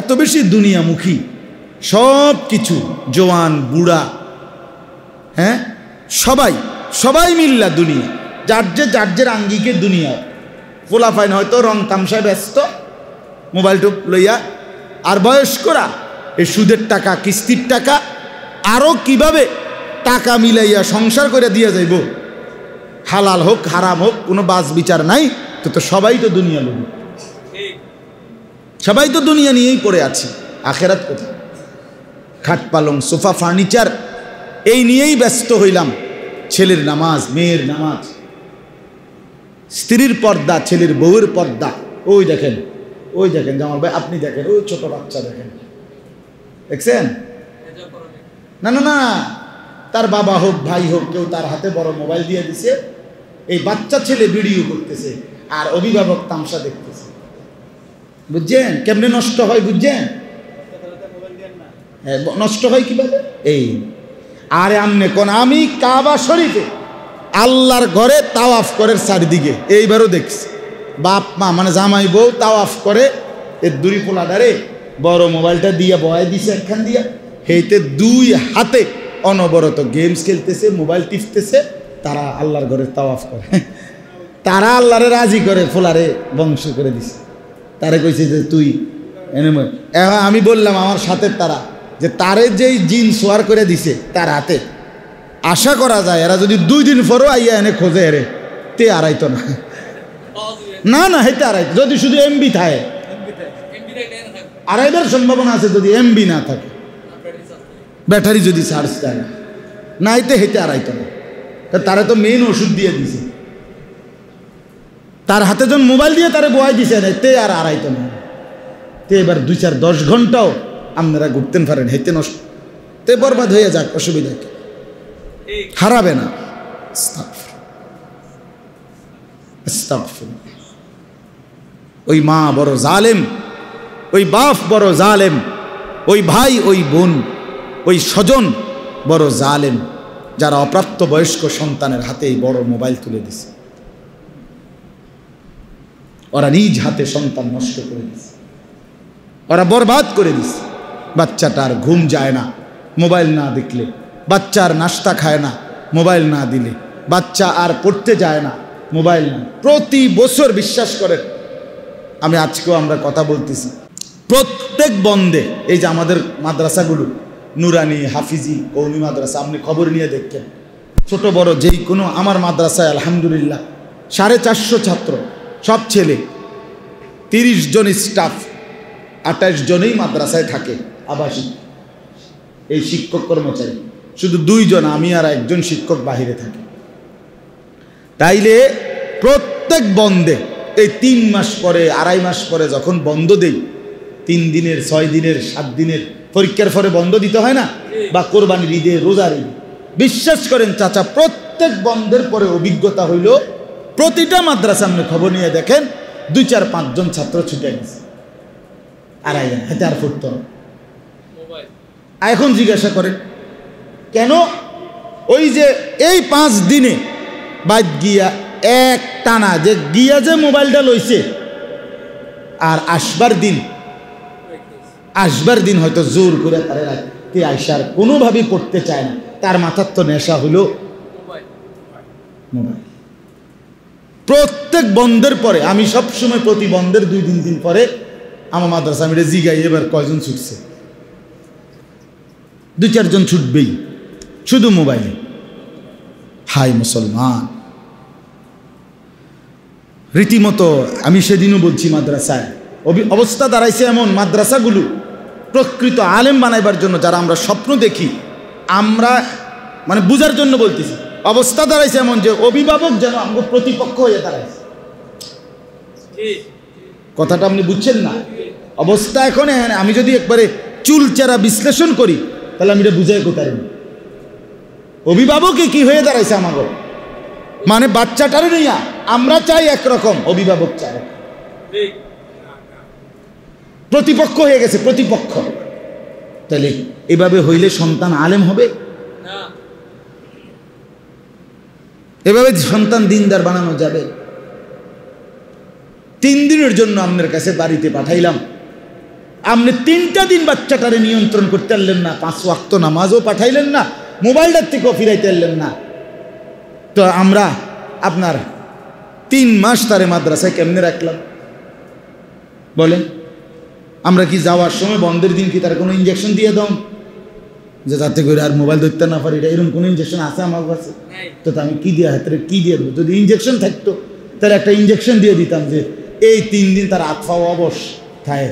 এত বেশি দুনিয়ামুখী, সব কিছু, জওয়ান বুড়া, হ্যাঁ, সবাই সবাই মিল্লা দুনিয়া, যার যে আঙ্গিকে দুনিয়া। ফোলাফাইন হয়তো রং তামসায় ব্যস্ত, মোবাইল টুপ লইয়া, আর বয়স্করা এই সুদের টাকা, কিস্তির টাকা, আরও কিভাবে টাকা মিলাইয়া সংসার করে দিয়ে যাইব, হালাল হোক হারাম হোক কোনো বাজ বিচার নাই। তো সবাই তো দুনিয়া লোক, সবাই তো দুনিয়া নিয়েই পড়ে আছে। আখেরাত কোথায়? খাট পালং সোফা ফার্নিচার এই নিয়েই ব্যস্ত হইলাম। ছেলের নামাজ, মেয়ের নামাজ, স্ত্রীর পর্দা, ছেলের বউয়ের পর্দা। ওই দেখেন জামাল ভাই, আপনি দেখেন, ওই ছোট বাচ্চা দেখেন, দেখছেন? না না না, তার বাবা হোক ভাই হোক কেউ তার হাতে বড় মোবাইল দিয়ে দিছে, এই বাচ্চা ছেলে ভিডিও করতেছে আর অভিভাবক তামসা দেখতেছে। বুঝছেন কেমনে নষ্ট হয়? বুঝছেন নষ্ট হয় কিভাবে? এই আরে আমনে কোন, আমি কাবা শরীফে আল্লাহর ঘরে তাওয়াফ করে চারিদিকে, এইবারও দেখছি বাপ মা মানে জামাই বউ তাওয়াফ করে, এর দুরি পোলাডারে বড় মোবাইলটা দিয়া বয়াই দিছে একখান দিয়া, হেইতে দুই হাতে অনবরত গেমস খেলতেছে, মোবাইল টিপতেছে। তারা আল্লাহর ঘরে তাওয়াফ করে, তারা আল্লাহরে রাজি করে, ফোলারে বংশ করে দিছে। তারে কইছে যে তুই এনে, আমি বললাম আমার সাথে তারা যে তারে যেই জিন সোয়ার করে দিছে তার হাতে, আশা করা যায় এরা যদি 2 দিন পরও আইয়া এনে খোঁজে এরে তে আড়াইতো না, না না হেতে আড়াইতো, যদি শুধু এমবি থাকে আড়াইবার সম্ভাবনা আছে, যদি এমবি না থাকে, ব্যাটারি যদি চার্জ থাকে না, এতে হেতে আড়াইতো না। তারা তো মেইন ওষুধ দিয়ে দিছে, তার হাতে যখন মোবাইল দিয়ে তারে বয়াই দিছে তে আর আড়াইতো না। তে এবার 2-4-10 ঘন্টাও আপনারা ঘুরতেন পারেন, হেতে নষ্ট, তে বরবাদ হয়ে যাক, অসুবিধা কি, হারাবে না। ওই মা বড় জালেম, ওই বাপ বড় জালেম, ওই ভাই ওই বোন ওই স্বজন বড় জালেম, যারা অপ্রাপ্ত বয়স্ক সন্তানের হাতে এই বড় মোবাইল তুলে দিছে। ওরা নিজ হাতে সন্তান নষ্ট করে দিছে, ওরা বরবাদ করে দিছে। বাচ্চাটার ঘুম যায় না মোবাইল না দেখলে, বাচ্চার নাস্তা খায় না মোবাইল না দিলে, বাচ্চা আর পড়তে যায় না মোবাইল না। প্রতি বছর বিশ্বাস করেন, আমি আজকেও আমরা কথা বলতেছি, প্রত্যেক বন্ধে এই যে আমাদের মাদ্রাসাগুলো নুরানি, হাফিজি, কওমি মাদ্রাসা, আপনি খবর নিয়ে দেখেন, ছোট বড় যেই কোনো, আমার মাদ্রাসায় আলহামদুলিল্লাহ 450 ছাত্র, সব ছেলে, 30 জন স্টাফ, 28 জনেই মাদ্রাসায় থাকে আবাসিক, এই শিক্ষক কর্মচারী, শুধু 2 জন আমি আর একজন শিক্ষক বাহিরে থাকে। তাইলে প্রত্যেক বন্ধে এই 3 মাস পরে 2.5 মাস পরে যখন বন্ধ দেই, 3 দিনের 6 দিনের 7 দিনের পরীক্ষার পরে বন্ধ দিতে হয় না, বা কোরবানির ঈদে, রোজার ঈদে, বিশ্বাস করেন চাচা, প্রত্যেক বন্ধের পরে অভিজ্ঞতা হইল, প্রতিটা মাদ্রাসা আপনি খবর নিয়ে দেখেন 2-4-5 জন ছাত্র ছুটে গেছে, আড়াই জন হাতে আর ফুটতো না। এখন জিজ্ঞাসা করেন কেন? ওই যে এই 5 দিনে বাদ গিয়া এক টানা যে গিয়া যে মোবাইলটা লইছে, আর আসবার দিন হয়তো জোর করে তারে রাখতে আইসার কোনোভাবেই পড়তে চায় না, তার মাথার তো নেশা হলো মোবাইল। প্রত্যেক বন্ধের পরে, আমি সবসময় প্রতি বন্ধের 2-3 দিন পরে আমার মাদ্রাসা আমি জিগাই এবার কয়জন ছুটছে, 2-4 জন ছুটবেই শুধু মোবাইলে। হাই মুসলমান, রীতিমতো আমি সেদিনও বলছি মাদ্রাসায় অবস্থা দাঁড়াইছে এমন, মাদ্রাসাগুলো প্রকৃত আলেম বানাইবার জন্য যারা আমরা স্বপ্ন দেখি, আমরা মানে বুঝার জন্য বলতেছি, অবস্থা দাঁড়াইছে এমন যে অভিভাবক যেন আমাকে প্রতিপক্ষ হয়ে দাঁড়াইছে। কথাটা আপনি বুঝছেন না? অবস্থা এখন আমি যদি একবারে চুলচেরা বিশ্লেষণ করি তাহলে আমি এটা বুঝাই কোথায়। অভিভাবকে কি হয়ে দাঁড়াইছে আমাকে, মানে বাচ্চাটারে নিয়ে আমরা চাই একরকম, অভিভাবক চাই প্রতিপক্ষ হয়ে গেছে, প্রতিপক্ষ। তাহলে এভাবে হইলে সন্তান আলেম হবে? এভাবে সন্তান দিনদার বানানো যাবে? 3 দিনের জন্য আপনার কাছে বাড়িতে পাঠাইলাম, আপনি 3টা দিন বাচ্চাটারে নিয়ন্ত্রণ করতে পারলেন না, 5 ওয়াক্ত নামাজও পাঠাইলেন না, মোবাইলটার থেকেও ফিরাইতে পারলেন না। তো আমরা আপনার 3 মাস তারে মাদ্রাসায় কেমনে রাখলাম বলেন? আমরা কি যাওয়ার সময় বন্ধের দিন কি তার কোনো ইঞ্জেকশন দিয়ে দাও যে যাতে করে আর মোবাইল ধরতে না পারি? এটা এরকম কোনো ইঞ্জেকশন আছে আমার কাছে? তো আমি কি দিয়ে হাতে কি দিয়ে দেবো? যদি ইঞ্জেকশন থাকতো তাহলে একটা ইঞ্জেকশন দিয়ে দিতাম যে এই 3 দিন তার হাত পাওয়া অবশ থাকে,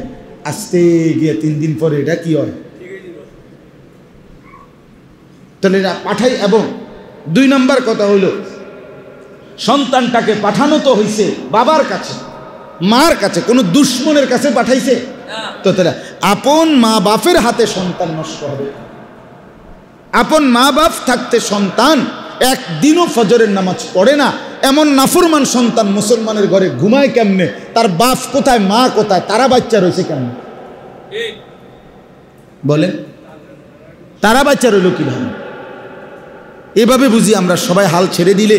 আসতে গিয়ে 3 দিন পরে এটা কি হয়। তাহলে এটা পাঠাই। এবং 2 নম্বর কথা হইল, সন্তানটাকে পাঠানো তো হইছে বাবার কাছে, মার কাছে, কোনো দুশ্মনের কাছে পাঠাইছে? তো তাহলে আপন মা বাপের হাতে সন্তান নষ্ট হবে। আপন মা বাপ থাকতে সন্তান একদিনও ফজরের নামাজ পড়ে না এমন নাফরমান সন্তান মুসলমানের ঘরে ঘুমায় কেমনে? তার বাপ কোথায়, মা কোথায়, তারা বাচ্চা রয়েছে কেমনে বলেন? তারা বাচ্চা রইল কিভাবে? এভাবে বুঝি আমরা সবাই হাল ছেড়ে দিলে,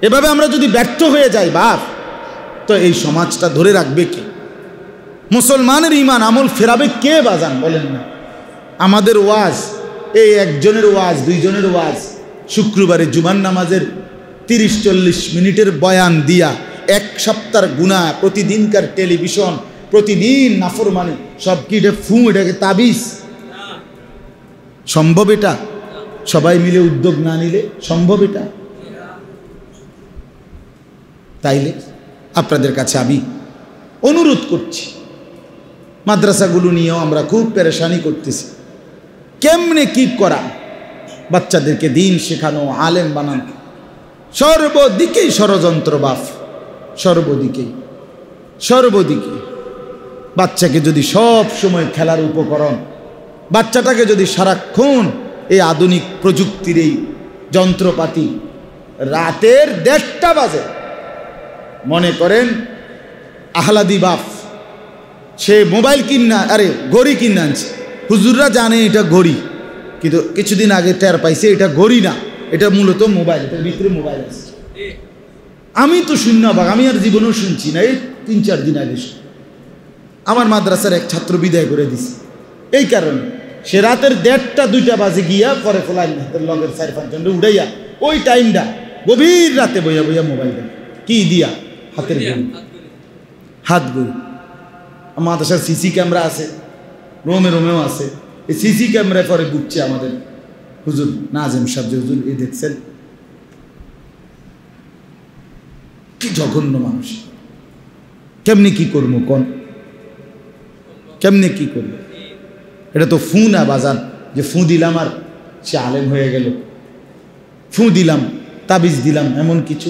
এভাবে আমরা যদি ব্যর্থ হয়ে যাই বাপ, তো এই সমাজটা ধরে রাখবে কে? মুসলমানের ঈমান আমল ফেরাবে কে বাজান বলেন না? আমাদের ওয়াজ, এই একজনের ওয়াজ, 2 জনের ওয়াজ, শুক্রবারে জুমার নামাজের 30-40 মিনিটের বয়ান দিয়া 1 সপ্তাহের গুনাহ, প্রতিদিনকার টেলিভিশন, প্রতিদিন নাফরমানি, সব কি এটা এটাকে তাবিজ সম্ভব? এটা সবাই মিলে উদ্যোগ না নিলে সম্ভব এটা? তাইলে আপনাদের কাছে আমি অনুরোধ করছি, মাদ্রাসাগুলো নিয়েও আমরা খুব পেরেশানি করতেছি, কেমনে কি করা, বাচ্চাদেরকে দিন শেখানো, আলেম বানানো, সর্বদিকেই ষড়যন্ত্র বাপ, সর্বদিকে। বাচ্চাকে যদি সব সময় খেলার উপকরণ, বাচ্চাটাকে যদি সারাক্ষণ এই আধুনিক প্রযুক্তির এই যন্ত্রপাতি, রাতের 1:30 বাজে মনে করেন আহলাদি বাপ, সে মোবাইল কিনা, আরে ঘড়ি কিনে আনছে, হুজুররা জানে এটা ঘড়ি, কিন্তু কিছুদিন আগে টের পাইছে এটা ঘড়ি না, এটা মূলত মোবাইল, এটার ভিতরে মোবাইল আছে। আমি তো শূন্য বাঘ, আমি আর জীবনেও শুনছি না, এই 3-4 দিন আগে আমার মাদ্রাসার এক ছাত্র বিদায় করে দিছে এই কারণে, সে রাতের 1:30-2টা বাজে গিয়া পরে ফলাই হাতের লগের 4-5 জন উঠাইয়া ওই টাইমটা গভীর রাতে বইয়া বইয়া মোবাইল দেয়, কি দিয়া? হাতের ঘড়ি, হাত ঘড়ি। মাদ্রাসার সিসি ক্যামেরা আছে, রোমেও আছে, এই সিসি ক্যামেরায় পরে বুঝছে আমাদের হুজুর নাজেম সাহেব, যে হুজুর এই দেখছেন কি জঘন্য মানুষ, কেমনি কি করবো কোন, কেমনে কি করবো? এটা তো ফু না বাজান, যে ফু দিলাম আর সে আলেম হয়ে গেল, ফু দিলাম তাবিজ দিলাম, এমন কিছু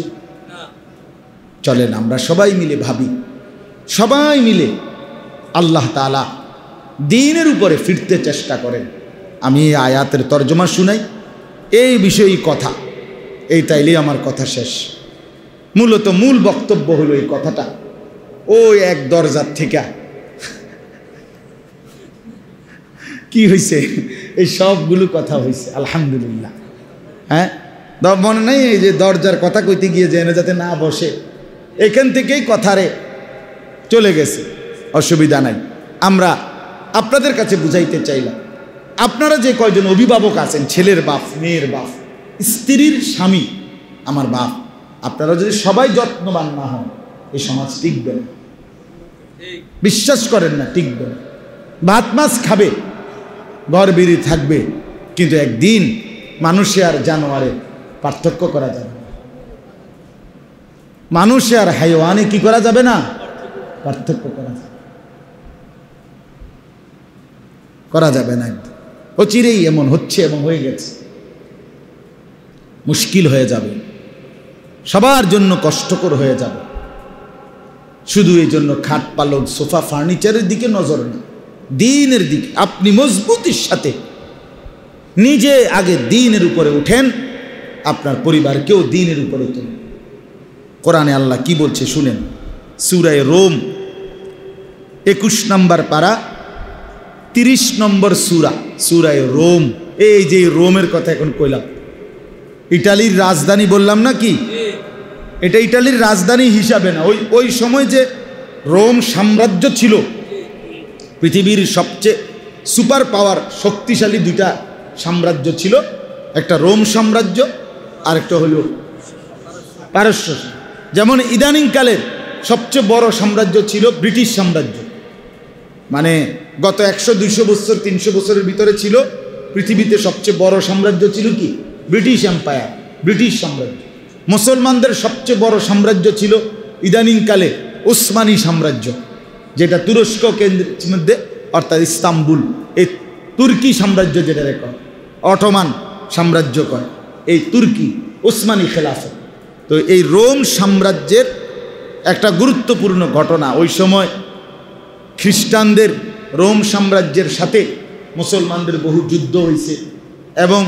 চলে না। আমরা সবাই মিলে ভাবি, সবাই মিলে আল্লাহ তাআলা দ্বীনের উপরে ফিরতে চেষ্টা করেন। আমি এই আয়াতের তর্জমা শুনাই, এই বিষয়েই কথা, এই তাইলেই আমার কথা শেষ। মূলত মূল বক্তব্য হলো এই কথাটা, ওই এক দরজার থেকে কি হয়েছে, এই সবগুলো কথা হয়েছে আলহামদুলিল্লাহ। হ্যাঁ, মনে নাই এই যে দরজার কথা কইতে গিয়ে যে যাতে না বসে, এখান থেকেই কথারে চলে গেছে, অসুবিধা নাই। আমরা আপনাদের কাছে বুঝাইতে চাইলাম, আপনারা যে কয়জন অভিভাবক আছেন, ছেলের বাপ, মেয়ের বাপ, স্ত্রীর স্বামী, আমার বাপ, আপনারা যদি সবাই যত্নবান না হন, এই সমাজ টিকবে না, বিশ্বাস করেন না, টিকবে না। ভাত মাছ খাবে, ঘর বেরিয়ে থাকবে, কিন্তু একদিন মানুষে আর জানোয়ারে পার্থক্য করা যাবে না। মানুষে আর হাইওয়ানে কি করা যাবে না, পার্থক্য করা যাবে না। অচিরেই এমন হচ্ছে এবং হয়ে গেছে, মুশকিল হয়ে যাবে, সবার জন্য কষ্টকর হয়ে যাবে। শুধু এই জন্য খাট পালক সোফা ফার্নিচারের দিকে নজর না, দ্বীনের দিকে। আপনি মজবুতির সাথে নিজে আগে দ্বীনের উপরে উঠেন, আপনার পরিবারকেও দ্বীনের উপরে তোলেন। কোরআনে আল্লাহ কি বলছে শুনেন, সূরা রোম 21 নম্বর পারা 30 নম্বর সূরা রোম। এই যে রোমের কথা এখন কইলাম, ইটালির রাজধানী বললাম না কি, এটা ইটালির রাজধানী হিসাবে না, ওই সময় যে রোম সাম্রাজ্য ছিল, পৃথিবীর সবচেয়ে সুপার পাওয়ার শক্তিশালী দুইটা সাম্রাজ্য ছিল, একটা রোম সাম্রাজ্য আর একটা হলো পারস্য। যেমন ইদানিংকালের সবচেয়ে বড় সাম্রাজ্য ছিল ব্রিটিশ সাম্রাজ্য, মানে গত 100-200 বছর 300 বছরের ভিতরে ছিল পৃথিবীতে সবচেয়ে বড় সাম্রাজ্য ছিল কি, ব্রিটিশ এম্পায়ার, ব্রিটিশ সাম্রাজ্য। মুসলমানদের সবচেয়ে বড় সাম্রাজ্য ছিল ইদানিংকালে ওসমানী সাম্রাজ্য, যেটা তুরস্ক কেন্দ্রের মধ্যে, অর্থাৎ ইস্তাম্বুল, এই তুর্কি সাম্রাজ্য যেটা কয়, অটোমান সাম্রাজ্য কয়, এই তুর্কি ওসমানী খেলাফত। তো এই রোম সাম্রাজ্যের একটা গুরুত্বপূর্ণ ঘটনা, ওই সময় খ্রিস্টানদের রোম সাম্রাজ্যের সাথে মুসলমানদের বহু যুদ্ধ হয়েছে, এবং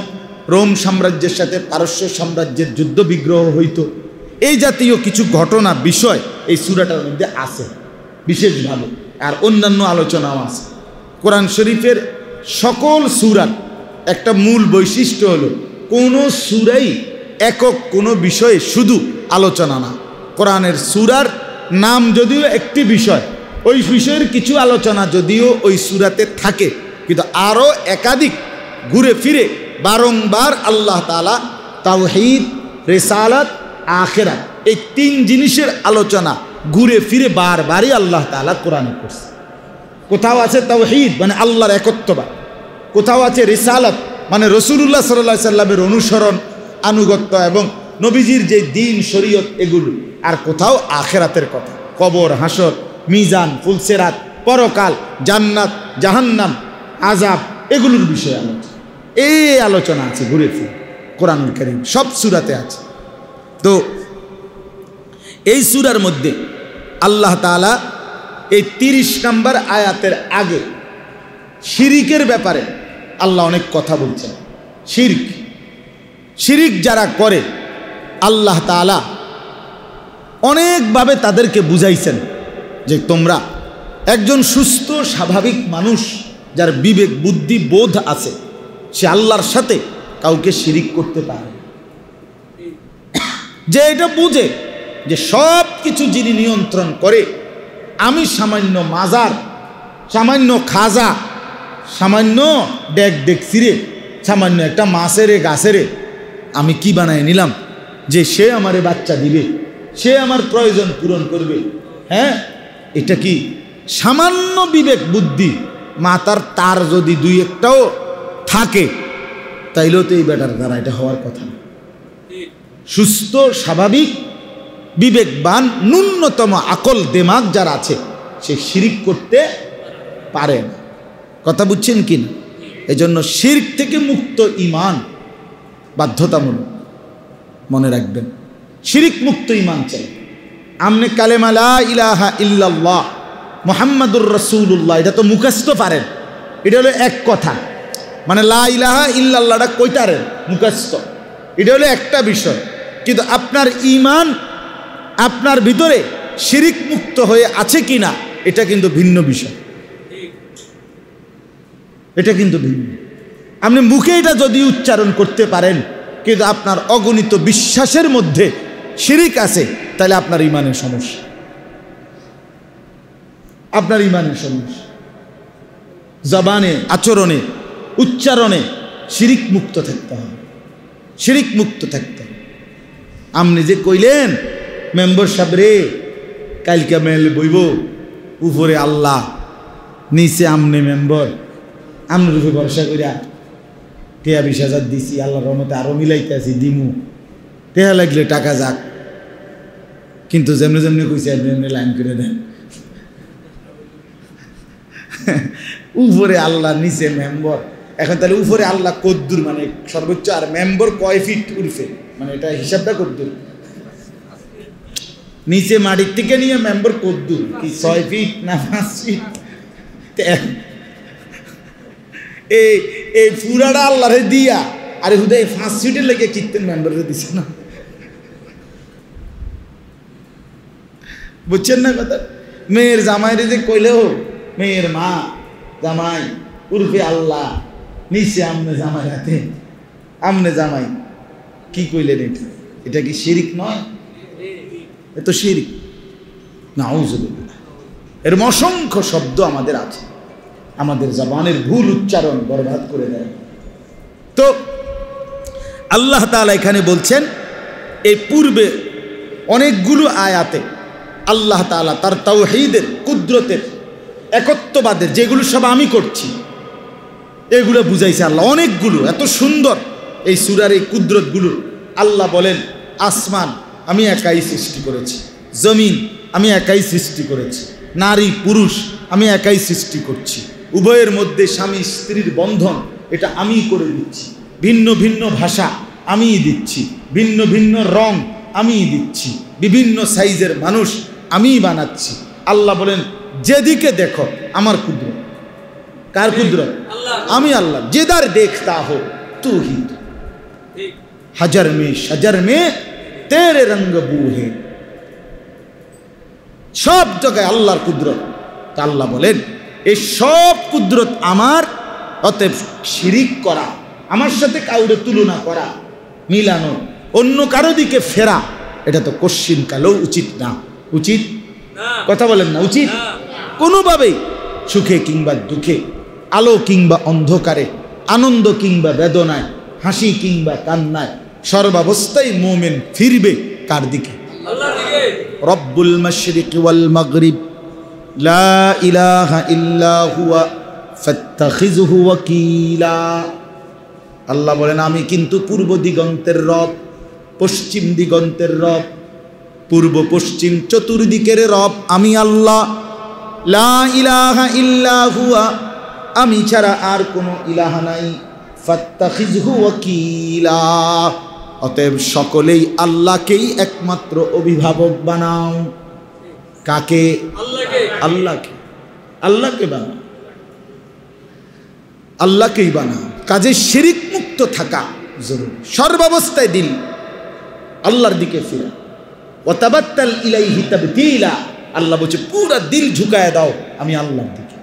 রোম সাম্রাজ্যের সাথে পারস্য সাম্রাজ্যের যুদ্ধ বিগ্রহ হইত। এই জাতীয় কিছু ঘটনা বিষয় এই সূরাটার মধ্যে আছে বিশেষভাবে, আর অন্যান্য আলোচনাও আছে। কোরআন শরীফের সকল সূরার একটা মূল বৈশিষ্ট্য হলো, কোনো সূরাই একক কোনো বিষয়ে শুধু আলোচনা না। কোরআনের সূরার নাম যদিও একটি বিষয়, ওই বিষয়ের কিছু আলোচনা যদিও ওই সূরাতে থাকে, কিন্তু আরও একাধিক ঘুরে ফিরে বারংবার আল্লাহ তাআলা তাওহীদ, রিসালাত, আখিরাত, এই 3 জিনিসের আলোচনা ঘুরে ফিরে বারবারই আল্লাহ তাআলা কোরআনে করছে। কোথাও আছে তাওহীদ মানে আল্লাহর একত্ববাদ, কোথাও আছে রিসালাত মানে রাসূলুল্লাহ সাল্লাল্লাহু আলাইহি সাল্লামের অনুসরণ, আনুগত্য এবং নবীজির যে দ্বীন শরীয়ত এগুলো, আর কোথাও আখিরাতের কথা, কবর, হাসর, মিজান, ফুলসিরাত, পরকাল, জান্নাত, জাহান্নাম, আযাব, এগুলোর বিষয়ে আলোচনা। এই আলোচনা আছে ঘুরে ফিরে কোরআনুল কারীম সব সূরাতে আছে। তো এই সূরার মধ্যে আল্লাহ তাআলা এই 30 নম্বর আয়াতের আগে শিরিকের ব্যাপারে আল্লাহ অনেক কথা বলছেন। শিরিক যারা করে আল্লাহ তাআলা অনেকভাবে তাদেরকে বুঝাইছেন যে তোমরা একজন সুস্থ স্বাভাবিক মানুষ যার বিবেক বুদ্ধি বোধ আছে, সে আল্লাহর সাথে কাউকে শিরিক করতে পারে, যে এটা বুঝে যে সব কিছু যিনি নিয়ন্ত্রণ করে, আমি সামান্য মাজার, সামান্য খাজা, সামান্য ডেকচিরে, সামান্য একটা মাছেরে গাছেরে আমি কি বানায় নিলাম যে সে আমারে বাচ্চা দিবে, সে আমার প্রয়োজন পূরণ করবে। হ্যাঁ, এটা কি সামান্য বিবেক বুদ্ধি, মাথার তার যদি 2-1টাও থাকে, তাইলেও তো এই বেটার দ্বারা এটা হওয়ার কথা না। সুস্থ স্বাভাবিক বিবেকবান ন্যূনতম আকল দেমাগ যারা আছে, সে শিরিক করতে পারে না। কথা বুঝছেন কি না? এজন্য শিরক থেকে মুক্ত ঈমান বাধ্যতামূলক, মনে রাখবেন। শিরিক মুক্ত ঈমান চাই। আমনে কালেমা লা ইলাহা ইল্লাল্লাহ মুহাম্মাদুর রাসূলুল্লাহ এটা তো মুখস্থ পারেন, এটা হলো এক কথা, মানে লা ইলাহা ইল্লাল্লাহটা কইতারেন মুখস্থ, এটা হলো একটা বিষয়। কিন্তু আপনার ঈমান আপনার ভিতরে শিরিক মুক্ত হয়ে আছে কিনা এটা কিন্তু ভিন্ন বিষয়, এটা কিন্তু ভিন্ন। আপনি মুখে এটা যদি উচ্চারণ করতে পারেন কিন্তু আপনার অগণিত বিশ্বাসের মধ্যে শিরিক আছে, তাহলে আপনার ঈমানের সমস্যা, আপনার ঈমানের সমস্যা। জবানে, আচরণে, উচ্চারণে শিরিক মুক্ত থাকতে হবে, শিরিক মুক্ত থাকতে হবে। আপনি যে কইলেন মেম্বার সাহেব রে কালকে মেল বইব, উপরে আল্লাহ নিচে আমনে মেম্বার, আমনের রূপে ভরসা করিয়া 20,000 দিছি, আল্লাহর রহমতে আরো মিলাইতে আছি, দিমু, টেহা লাগলে টাকা যাক, কিন্তু যেমনি যেমনি কইছে এমনি এমনি লাইন করে দেন। উপরে আল্লাহ, নিচে মেম্বর। এখন তাহলে উপরে আল্লাহ কদ্দুর, মানে সর্বোচ্চ, আর মেম্বর কয় ফিট উঠবে, মানে এটা হিসাবটা কদ্দুর। নিচে মাটির থেকে নিয়ে মেম্বর কদ্দুর, কি 6 ফিট না 5 ফিট? এই পুরাটা আল্লাহরে দিয়া, আরে হুদা 5 ফিটের লেগে কীর্তন মেম্বারে দিছে না, বুঝছেন না কথা? মেয়ের জামাইরে যে কইলেও, মেয়ের মা জামাই উর্ফে আল্লাহ, নিচে আমনে জামাই, হাতে আমনে জামাই, কি কইলেন এটা? এটা কি শিরিক নয়? এ তো শিরিক। নাউযুবিল্লাহ। এর অসংখ্য শব্দ আমাদের আছে, আমাদের জবানের ভুল উচ্চারণ বরবাদ করে দেয়। তো আল্লাহ তাআলা এখানে বলছেন, এই পূর্বে অনেকগুলো আয়াতে আল্লাহ তাআলা তার তাওহীদের, কুদরতের, একত্ববাদের, যেগুলো সব আমি করছি, এগুলো বুঝাইছে আল্লাহ অনেকগুলো। এত সুন্দর এই সূরার এই কুদরতগুলো। আল্লাহ বলেন, আসমান আমি একাই সৃষ্টি করেছি, জমিন আমি একাই সৃষ্টি করেছি, নারী পুরুষ আমি একাই সৃষ্টি করছি, উভয়ের মধ্যে স্বামী স্ত্রীর বন্ধন এটা আমি করে দিচ্ছি, ভিন্ন ভিন্ন ভাষা আমি দিচ্ছি, ভিন্ন ভিন্ন রং আমি দিচ্ছি, বিভিন্ন সাইজের মানুষ আমি বানাচ্ছি। আল্লাহ বলেন, যেদিকে দেখো আমার কুদরত। কার কুদরত? আমি আল্লাহ। যেদার দেখতা হো তু হি তো, হাজার মে শজর মে তেরে রঙ্গ বুহে। সব জায়গায় আল্লাহর কুদরত। তা আল্লাহ বলেন, এই সব কুদরত আমার, অতএব শিরিক করা, আমার সাথে কাউরে তুলনা করা, মিলানো, অন্য কারো দিকে ফেরা, এটা তো কশ্চিন কালেও উচিত না। উচিত? কথা বলেন না, উচিত? কোনোভাবেই সুখে কিংবা দুঃখে, আলো কিংবা অন্ধকারে, আনন্দ কিংবা বেদনায়, হাসি কিংবা কান্নায়, সর্বাবস্থায় মুমিন ফিরবে কার দিকে? আল্লাহর দিকে। রব্বুল মাশরিক ওয়াল মাগরিব লা ইলাহা ইল্লা হুয়া ফাত্তাখিযহু ওয়াকিলা। আল্লাহ বলেন, আমি কিন্তু পূর্ব দিগন্তের রব, পশ্চিম দিগন্তের রব, পূর্ব পশ্চিম চতুর্দিকের রব আমি আল্লাহ। লা ইলাহা ইল্লা হুয়া, আমি ছাড়া আর কোনো ইলাহা নাই। ফাত্তাখিযহু ওয়াকিলা, অতএব সকলেই আল্লাহকেই একমাত্র অভিভাবক বানাও। কাকে? আল্লাহকে। আল্লাহকে, আল্লাহকে বানাও, আল্লাহকেই বানাও। কাজে শিরিক মুক্ত থাকা জরুরি। সর্বাবস্থায় দিল আল্লাহর দিকে ফিরা। ওয়াতাবাত্তাল ইলাইহি তাবতিলা, আল্লাহ বলছে পুরো দিল ঝুঁকায় দাও আমি আল্লাহর দিকে।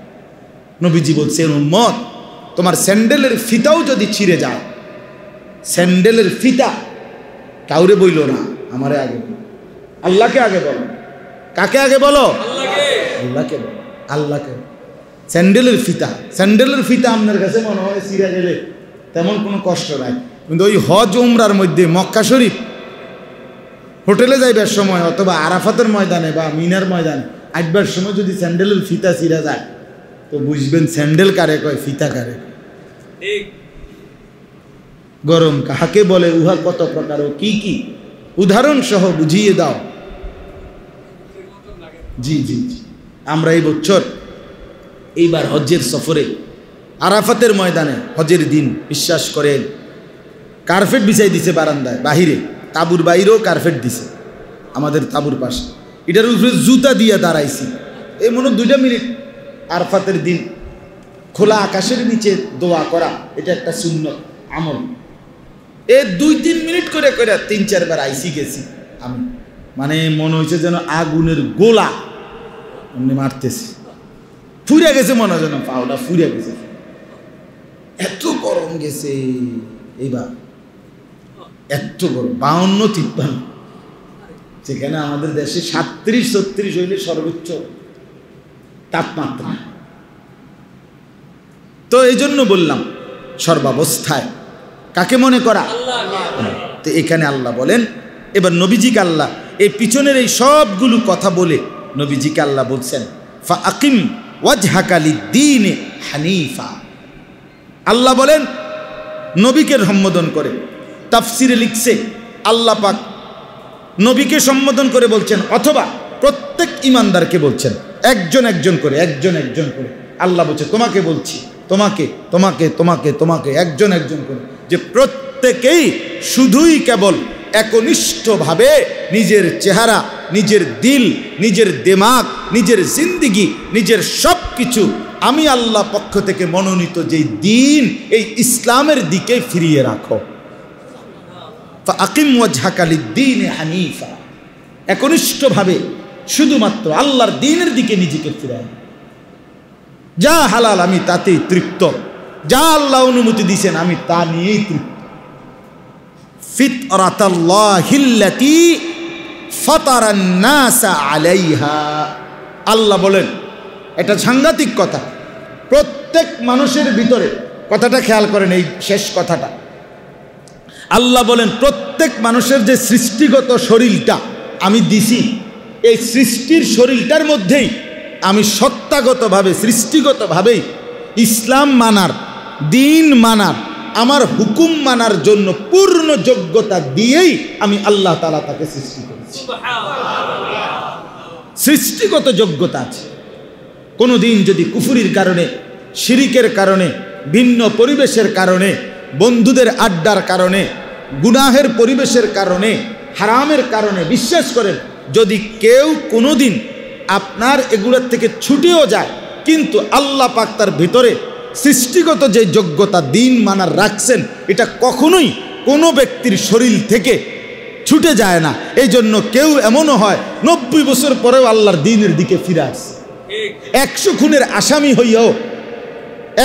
নবীজি বলছেন, উম্মত তোমার স্যান্ডেলের ফিতাও যদি ছিঁড়ে যায়, স্যান্ডেলের ফিতা কাউরে বইল না, আমারে আগে বলো, আল্লাহকে আগে বলো। কাকে আগে বলো? আল্লাহকে বলো, আল্লাহকে। স্যান্ডেলের ফিতা, স্যান্ডেলের ফিতা আপনার কাছে মনে হয় ছিঁড়ে গেলে তেমন কোনো কষ্ট নাই, কিন্তু ওই হজ উমরার মধ্যে মক্কা শরীফ হোটেলে যাইবার সময় অথবা আরাফাতের ময়দানে বা মিনার ময়দানে আসবার সময় যদি স্যান্ডেলের ফিতা ছিঁড়ে যায়, তো বুঝবেন স্যান্ডেল কারে কয়, ফিতা কারে। গরম কাহাকে বলে, উহা কত প্রকার ও কি কি, উদাহরণ সহ বুঝিয়ে দাও। জি জি জি। আমরা এই বছর এইবার হজ্জের সফরে আরাফাতের ময়দানে, হজের দিন বিশ্বাস করেন কার্পেট বিছাই দিছে বারান্দায়, বাহিরে তাঁবুর বাইরেও কার্পেট দিছে, আমাদের তাঁবুর পাশে। এটার উপরে জুতা দিয়ে দাঁড়াইছি। এই মনে 2 মিনিট। আরাফাতের দিন খোলা আকাশের নিচে দোয়া করা, এটা একটা সুন্নত আমল। এই 2-3 মিনিট করে করে 3-4 বার আইসি গেছি আমি, মানে মনে হয়েছে যেন আগুনের গোলা এমনি মারতেছি, ফুরে গেছে মনে হয় যেন পাওটা ফুরে গেছে, এত গরম গেছে এইবার, এত গরম। 52-53, যেখানে আমাদের দেশে 37-36 হইলে সর্বোচ্চ তাপমাত্রা। তো এই জন্য বললাম সর্বাবস্থায় কাকে মনে করা? তো এখানে আল্লাহ বলেন, এবার নবীজিকে আল্লাহ এই পিছনের এই সবগুলো কথা বলে নবীজিকে আল্লাহ বলছেন, ফা আকিম ওয়াজহাকা লিদ্দীন হানিফা। আল্লাহ বলেন নবীকে সম্বোধন করে, তাফসিরে লিখছে আল্লাহ পাক নবীকে সম্বোধন করে বলছেন, অথবা প্রত্যেক ইমানদারকে বলছেন, একজন একজন করে, একজন একজন করে। আল্লাহ বলছে তোমাকে বলছি, তোমাকে তোমাকে তোমাকে তোমাকে, একজন একজন করে, যে প্রত্যেকেই শুধুই কেবল একনিষ্ঠভাবে নিজের চেহারা, নিজের দিল, নিজের দিমাগ, নিজের জিন্দিগি, নিজের সব কিছু আমি আল্লাহ পক্ষ থেকে মনোনীত যেই দিন, এই ইসলামের দিকে ফিরিয়ে রাখো। ফাআকিম ওয়াজহাকা লিদ-দীনি হানিফা, একনিষ্ঠভাবে শুধুমাত্র আল্লাহর দ্বীনের দিকে নিজেকে ফিরায়। যা হালাল আমি তাতেই তৃপ্ত, যা আল্লাহ অনুমতি দিয়েছেন আমি তা নিয়েই তৃপ্ত। ফিতরাতাল্লাহিল্লাতী ফাতারান নাসা আলাইহা, আল্লাহ বলেন, এটা সাংঘাতিক কথা। প্রত্যেক মানুষের ভিতরে, কথাটা খেয়াল করেন, এই শেষ কথাটা, আল্লাহ বলেন প্রত্যেক মানুষের যে সৃষ্টিগত শরীরটা আমি দিছি, এই সৃষ্টির শরীরটার মধ্যেই আমি সত্তাগতভাবে, সৃষ্টিগতভাবেই ইসলাম মানার, দিন মানার, আমার হুকুম মানার জন্য পূর্ণ যোগ্যতা দিয়েই আমি আল্লাহ তাআলা তাকে সৃষ্টি করেছি। সৃষ্টিগত যোগ্যতা আছে। কোনো দিন যদি কুফরির কারণে, শিরিকের কারণে, ভিন্ন পরিবেশের কারণে, বন্ধুদের আড্ডার কারণে, গুনাহের পরিবেশের কারণে, হারামের কারণে, বিশ্বাস করেন, যদি কেউ কোনো দিন আপনার এগুলোর থেকে ছুটেও যায়, কিন্তু আল্লাহ পাক তার ভিতরে সৃষ্টিগত যে যোগ্যতা দিন মানার রাখছেন, এটা কখনোই কোনো ব্যক্তির শরীর থেকে ছুটে যায় না। এই জন্য কেউ এমনও হয় 90 বছর পরেও আল্লাহর দ্বীনের দিকে ফিরে আসছে। 100 খুনের আসামি হইয়াও,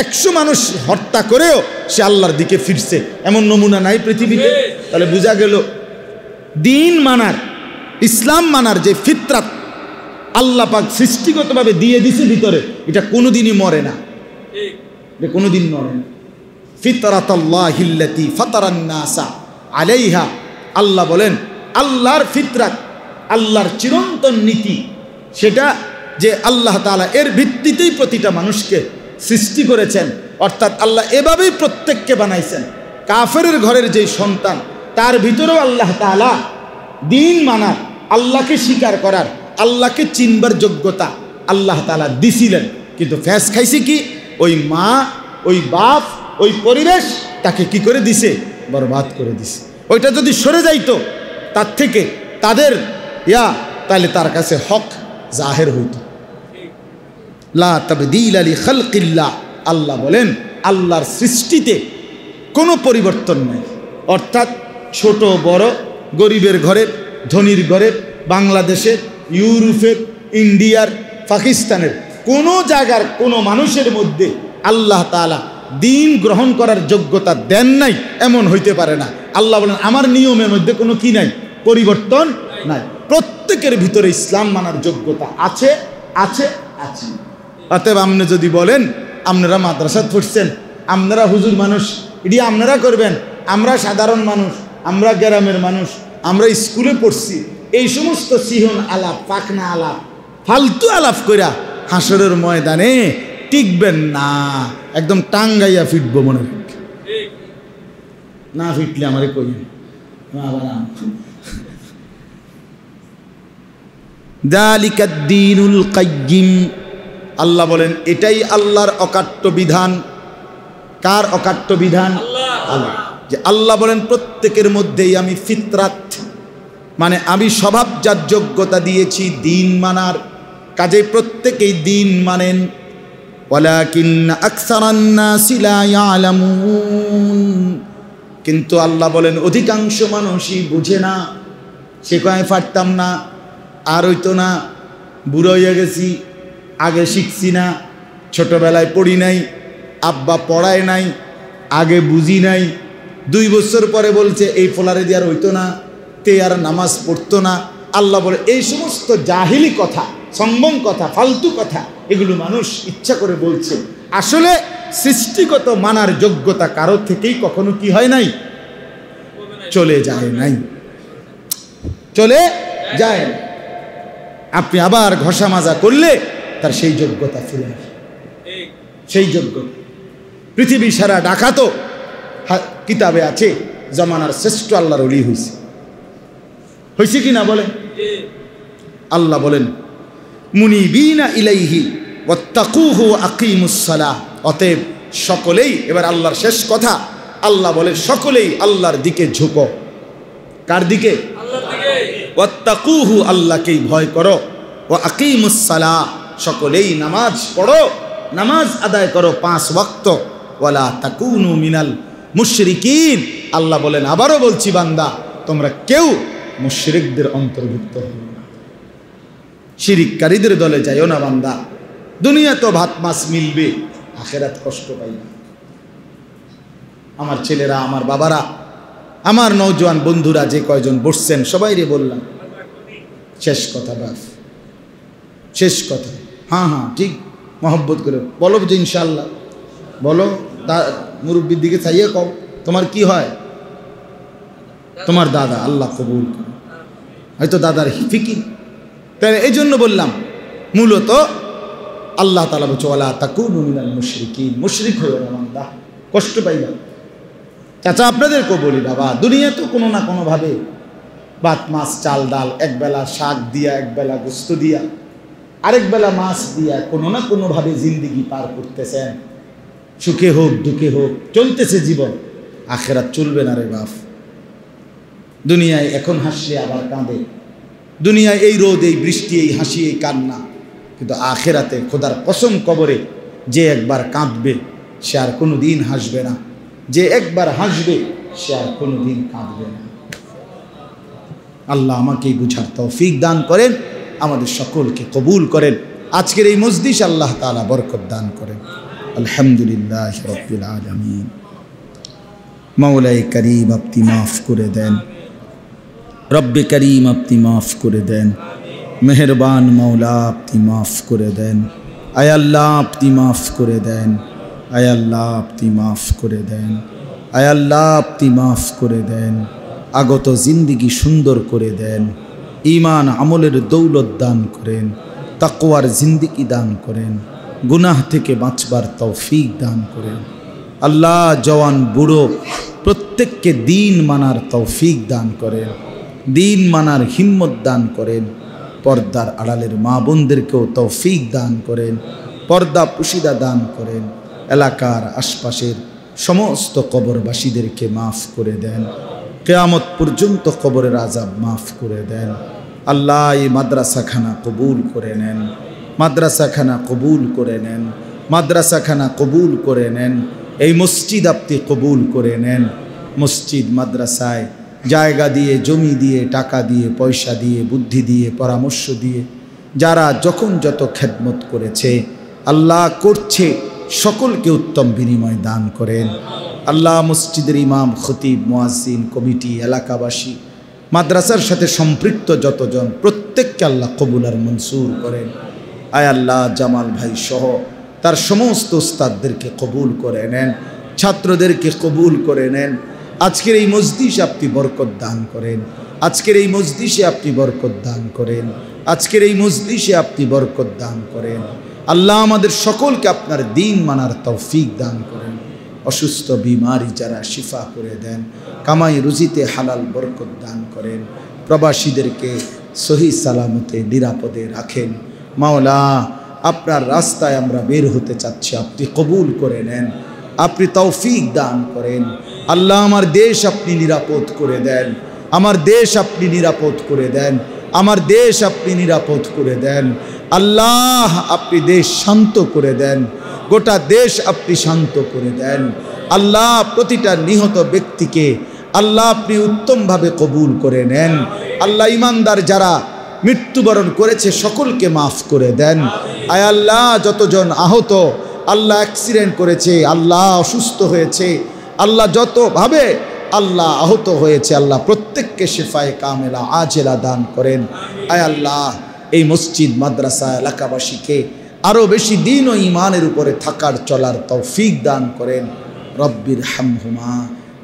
100 মানুষ হত্যা করেও সে আল্লাহর দিকে ফিরছে, এমন নমুনা নাই পৃথিবীতে। তাহলে বোঝা গেল দিন মানার, ইসলাম মানার যে ফিতরাত আল্লাহ পাক সৃষ্টিগতভাবে দিয়ে দিছে ভিতরে, এটা কোনোদিনই মরে না, এটা কোনোদিন মরে না। ফিতরাতাল্লাহিল্লাতী ফাতারান নাসা আলাইহা, আল্লাহ বলেন আল্লাহর ফিতরাত, আল্লাহর চিরন্তন নীতি, সেটা যে আল্লাহ তাআলা এর ভিত্তিতেই প্রতিটা মানুষকে সৃষ্টি করেছেন। অর্থাৎ আল্লাহ এভাবেই প্রত্যেককে বানাইছেন। কাফেরের ঘরের যেই সন্তান, তার ভিতরেও আল্লাহ তাআলা দিন মানার, আল্লাহকে স্বীকার করার, আল্লাহকে চিনবার যোগ্যতা আল্লাহ তাআলা দিছিলেন। কিন্তু ফ্যাস খাইছে কি? ওই মা, ওই বাপ, ওই পরিবেশ তাকে কি করে দিছে? বরবাদ করে দিছে। ওইটা যদি সরে যাইতো তার থেকে, তাদের তাহলে তার কাছে হক জাহের হইত। লা তাবদীলা লিখালকিল্লাহ, আল্লাহ বলেন আল্লাহর সৃষ্টিতে কোনো পরিবর্তন নাই। অর্থাৎ ছোট বড়, গরিবের ঘরের, ধনীর ঘরের, বাংলাদেশের, ইউরোপের, ইন্ডিয়ার, পাকিস্তানের কোনো জায়গার কোনো মানুষের মধ্যে আল্লাহ তাআলা দিন গ্রহণ করার যোগ্যতা দেন নাই, এমন হইতে পারে না। আল্লাহ বলেন আমার নিয়মের মধ্যে কোনো কি নাই, পরিবর্তন নাই। প্রত্যেকের ভিতরে ইসলাম মানার যোগ্যতা আছে, আছে, আছে। অতএব আপনি যদি বলেন আপনারা মাদ্রাসা পড়ছেন, আপনারা হুজুর মানুষ, এটি আপনারা করবেন, আমরা সাধারণ মানুষ, আমরা গ্রামের মানুষ, আমরা স্কুলে পড়ছি, এই সমস্ত সিহন আলাপ, পাকনা আলাপ, ফালতু আলাপ কইরা হাসরের ময়দানে টিকবেন না, একদম টাঙ্গাইয়া ফিটবো মনে রাখ। না ফিটলে আমারে কই যালিকাদ দীনুল কাইয়্যিম, আল্লাহ বলেন এটাই আল্লাহর অকাট্য বিধান। কার অকাট্য বিধান? আল্লাহ। যে আল্লাহ বলেন প্রত্যেকের মধ্যেই আমি ফিতরাত, মানে আমি স্বভাবজাত যোগ্যতা দিয়েছি দিন মানার, কাজে প্রত্যেকেই দিন মানেন। ওয়ালাকিন্না আকসারান নাসি লা ইয়ালামুন, কিন্তু আল্লাহ বলেন অধিকাংশ মানুষই বুঝে না। সে কয় পারতাম না, আর হইতো না, বুড়ো হয়ে গেছি, আগে শিখছি না, ছোটবেলায় পড়ি নাই, আব্বা পড়ায় নাই, আগে বুঝি নাই, 2 বছর পরে বলছে এই ফলারে দিয়ে আর হইতো না, তে আর নামাজ পড়তো না। আল্লাহ বলে এই সমস্ত জাহিলি কথা, সংবং কথা, ফালতু কথা, এগুলো মানুষ ইচ্ছা করে বলছে। আসলে সৃষ্টিগত মানার যোগ্যতা কারো থেকেই কখনো কি হয় নাই, চলে যায় নাই, চলে যায়। আপনি আবার ঘষা মাজা করলে তার সেই যোগ্যতা ফিরে আসে, সেই যোগ্যতা। পৃথিবী সারা ডাকাতো কিতাবে আছে জমানার শ্রেষ্ঠ আল্লাহর ওলি হয়েছে। হয়েছে কি না বলেন? আল্লাহ বলেন মুনিবিনা ইলাইহি ওয়াত্তাকুহু ওয়া আকিমুস সালাহ। অতএব সকলেই, এবার আল্লাহর শেষ কথা, আল্লাহ বলে সকলেই আল্লাহর দিকে ঝুঁকো। কার দিকে? আল্লাহর দিকে। ওয়াত্তাকুহু, আল্লাহকেই ভয় করো। ওয়া আকিমুস সালাহ, সকলেই নামাজ পড়ো, নামাজ আদায় করো 5 ওয়াক্ত। ওয়ালা তাকুনু মিনাল মুশরিকিন, আল্লাহ বলেন আবারও বলছি বান্দা, তোমরা কেউ মুশরিকদের অন্তর্ভুক্ত হও না, শিরিককারীদের দলে যাইও না বান্দা। দুনিয়া তো ভাত মাছ মিলবে, আখেরাত কষ্ট পাইবে। আমার ছেলেরা, আমার বাবারা, আমার নওজোয়ান বন্ধুরা যে কয়জন বসছেন সবাইরে বললাম শেষ কথা, বাস শেষ কথা। হ্যাঁ হ্যাঁ ঠিক, মহব্বত করে বলো যে ইনশাআল্লাহ বলো। মুরব্বীর দিকে চাইয়ে কও তোমার কি হয়? তোমার দাদা, আল্লাহ কবুল করে। হয়তো দাদার ফিকির, তাই এই জন্য বললাম মূলত আল্লাহ তাআলা বলছে ওয়ালা তাকুনু মিনাল মুশরিকিন, মুশরিক হইও না বান্দা, কষ্ট পাইবা। চাচা আপনাদেরকেও বলি বাবা, দুনিয়া তো কোনো না কোনোভাবে ভাত মাছ চাল ডাল, একবেলা শাক দিয়া, একবেলা গোস্ত দিয়া, আরেক বেলা মাছ দিয়া কোনো না কোনোভাবে জিন্দিগি পার করতেছেন। সুখে হোক দুঃখে হোক চলতেছে জীবন। আখেরাত চলবে না রে বাপ। দুনিয়ায় এখন হাসলে আবার কাঁদে, দুনিয়ায় এই রোদ, এই বৃষ্টি, এই হাসি, এই কান্না, কিন্তু আখেরাতে খোদার কসম কবরে যে একবার কাঁদবে সে আর কোনো দিন হাসবে না, যে একবার হাসবে সে আর কোনো দিন কাঁদবে না। আল্লাহ আমাকেই বুঝার তৌফিক দান করেন, আমাদের সকলকে কবুল করেন। আজকের এই মজলিস আল্লাহ তাআলা বরকত দান করেন। আলহামদুলিল্লাহ রাব্বিল আলামিন। মাওলাই করিম আপনি মাফ করে দেন, রব্বে করিম আপনি মাফ করে দেন, মেহেরবান মাওলা আপনি মাফ করে দেন। আয় আল্লাহ আপনি মাফ করে দেন, আয় আল্লাহ আপনি মাফ করে দেন, আয় আল্লাহ আপনি মাফ করে দেন। আগত জিন্দিগি সুন্দর করে দেন, ঈমান আমলের দৌলত দান করেন, তাকওয়ার জিন্দিগি দান করেন, গুনাহ থেকে বাঁচবার তৌফিক দান করেন। আল্লাহ জওয়ান বুড়ো প্রত্যেককে দিন মানার তৌফিক দান করেন, দিন মানার হিম্মত দান করেন। পর্দার আড়ালের মা বোনদেরকেও তৌফিক দান করেন, পর্দা পুশিদা দান করেন। এলাকার আশপাশের সমস্ত কবরবাসীদেরকে মাফ করে দেন, কিয়ামত পর্যন্ত কবরের আযাব মাফ করে দেন। আল্লাহ এই মাদ্রাসাখানা কবুল করে নেন, মাদ্রাসাখানা কবুল করে নেন, মাদ্রাসাখানা কবুল করে নেন। এই মসজিদ আপনি কবুল করে নেন। মসজিদ মাদ্রাসায় জায়গা দিয়ে, জমি দিয়ে, টাকা দিয়ে, পয়সা দিয়ে, বুদ্ধি দিয়ে, পরামর্শ দিয়ে যারা যখন যত খেদমত করেছে, আল্লাহ করছে, সকলকে উত্তম বিনিময় দান করেন। আল্লাহ মসজিদের ইমাম, খতিব, মুয়াজ্জিন, কমিটি, এলাকাবাসী, মাদ্রাসার সাথে সম্পৃক্ত যতজন, প্রত্যেককে আল্লাহ কবুল আর মনসুর করেন। আয় আল্লাহ জামাল ভাই সহ তার সমস্ত উস্তাদদেরকে কবুল করে নেন, ছাত্রদেরকে কবুল করে নেন। আজকের এই মজলিসে আপনি বরকত দান করেন, আজকের এই মজলিসে আপনি বরকত দান করেন, আজকের এই মজলিসে আপনি বরকত দান করেন। আল্লাহ আমাদের সকলকে আপনার দিন মানার তৌফিক দান করেন। অসুস্থ বিমারি যারা শিফা করে দেন, কামাই রুজিতে হালাল বরকত দান করেন। প্রবাসীদেরকে সহি সালামতে নিরাপদে রাখেন। মাওলা আপনার রাস্তায় আমরা বের হতে চাচ্ছি, আপনি কবুল করে নেন, আপনি তৌফিক দান করেন। আল্লাহ আমার দেশ আপনি নিরাপদ করে দেন, আমার দেশ আপনি নিরাপদ করে দেন, আমার দেশ আপনি নিরাপদ করে দেন। আল্লাহ আপনি দেশ শান্ত করে দেন, গোটা দেশ আপনি শান্ত করে দেন। আল্লাহ প্রতিটা নিহত ব্যক্তিকে আল্লাহ আপনি উত্তমভাবে কবুল করে নেন। আল্লাহ ইমানদার যারা মৃত্যুবরণ করেছে সকলকে মাফ করে দেন। আয় আল্লাহ যতজন আহত, আল্লাহ অ্যাক্সিডেন্ট করেছে, আল্লাহ অসুস্থ হয়েছে, আল্লাহ যতভাবে আল্লাহ আহত হয়েছে, আল্লাহ প্রত্যেককে শিফায়ে কামেলা আজেলা দান করেন। আয় আল্লাহ এই মসজিদ মাদ্রাসা এলাকাবাসীকে আরও বেশি দিন ও ইমানের উপরে থাকার চলার তৌফিক দান করেন। রব্বির হামহুমা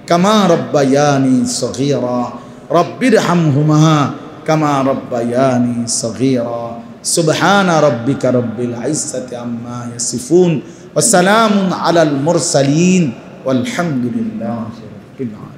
কামা রব্বায়ানি সগীরা, রব্বির হামহুমা কামা রব্বায়ানি সগীরা। সুবহানা রব্বিকা রব্বিল ইজ্জাতি আম্মা ইয়াসিফুন ওয়া সালামুন আলাল মুরসালিন ওয়ালহামদুলিল্লাহি রাব্বিল আলামিন।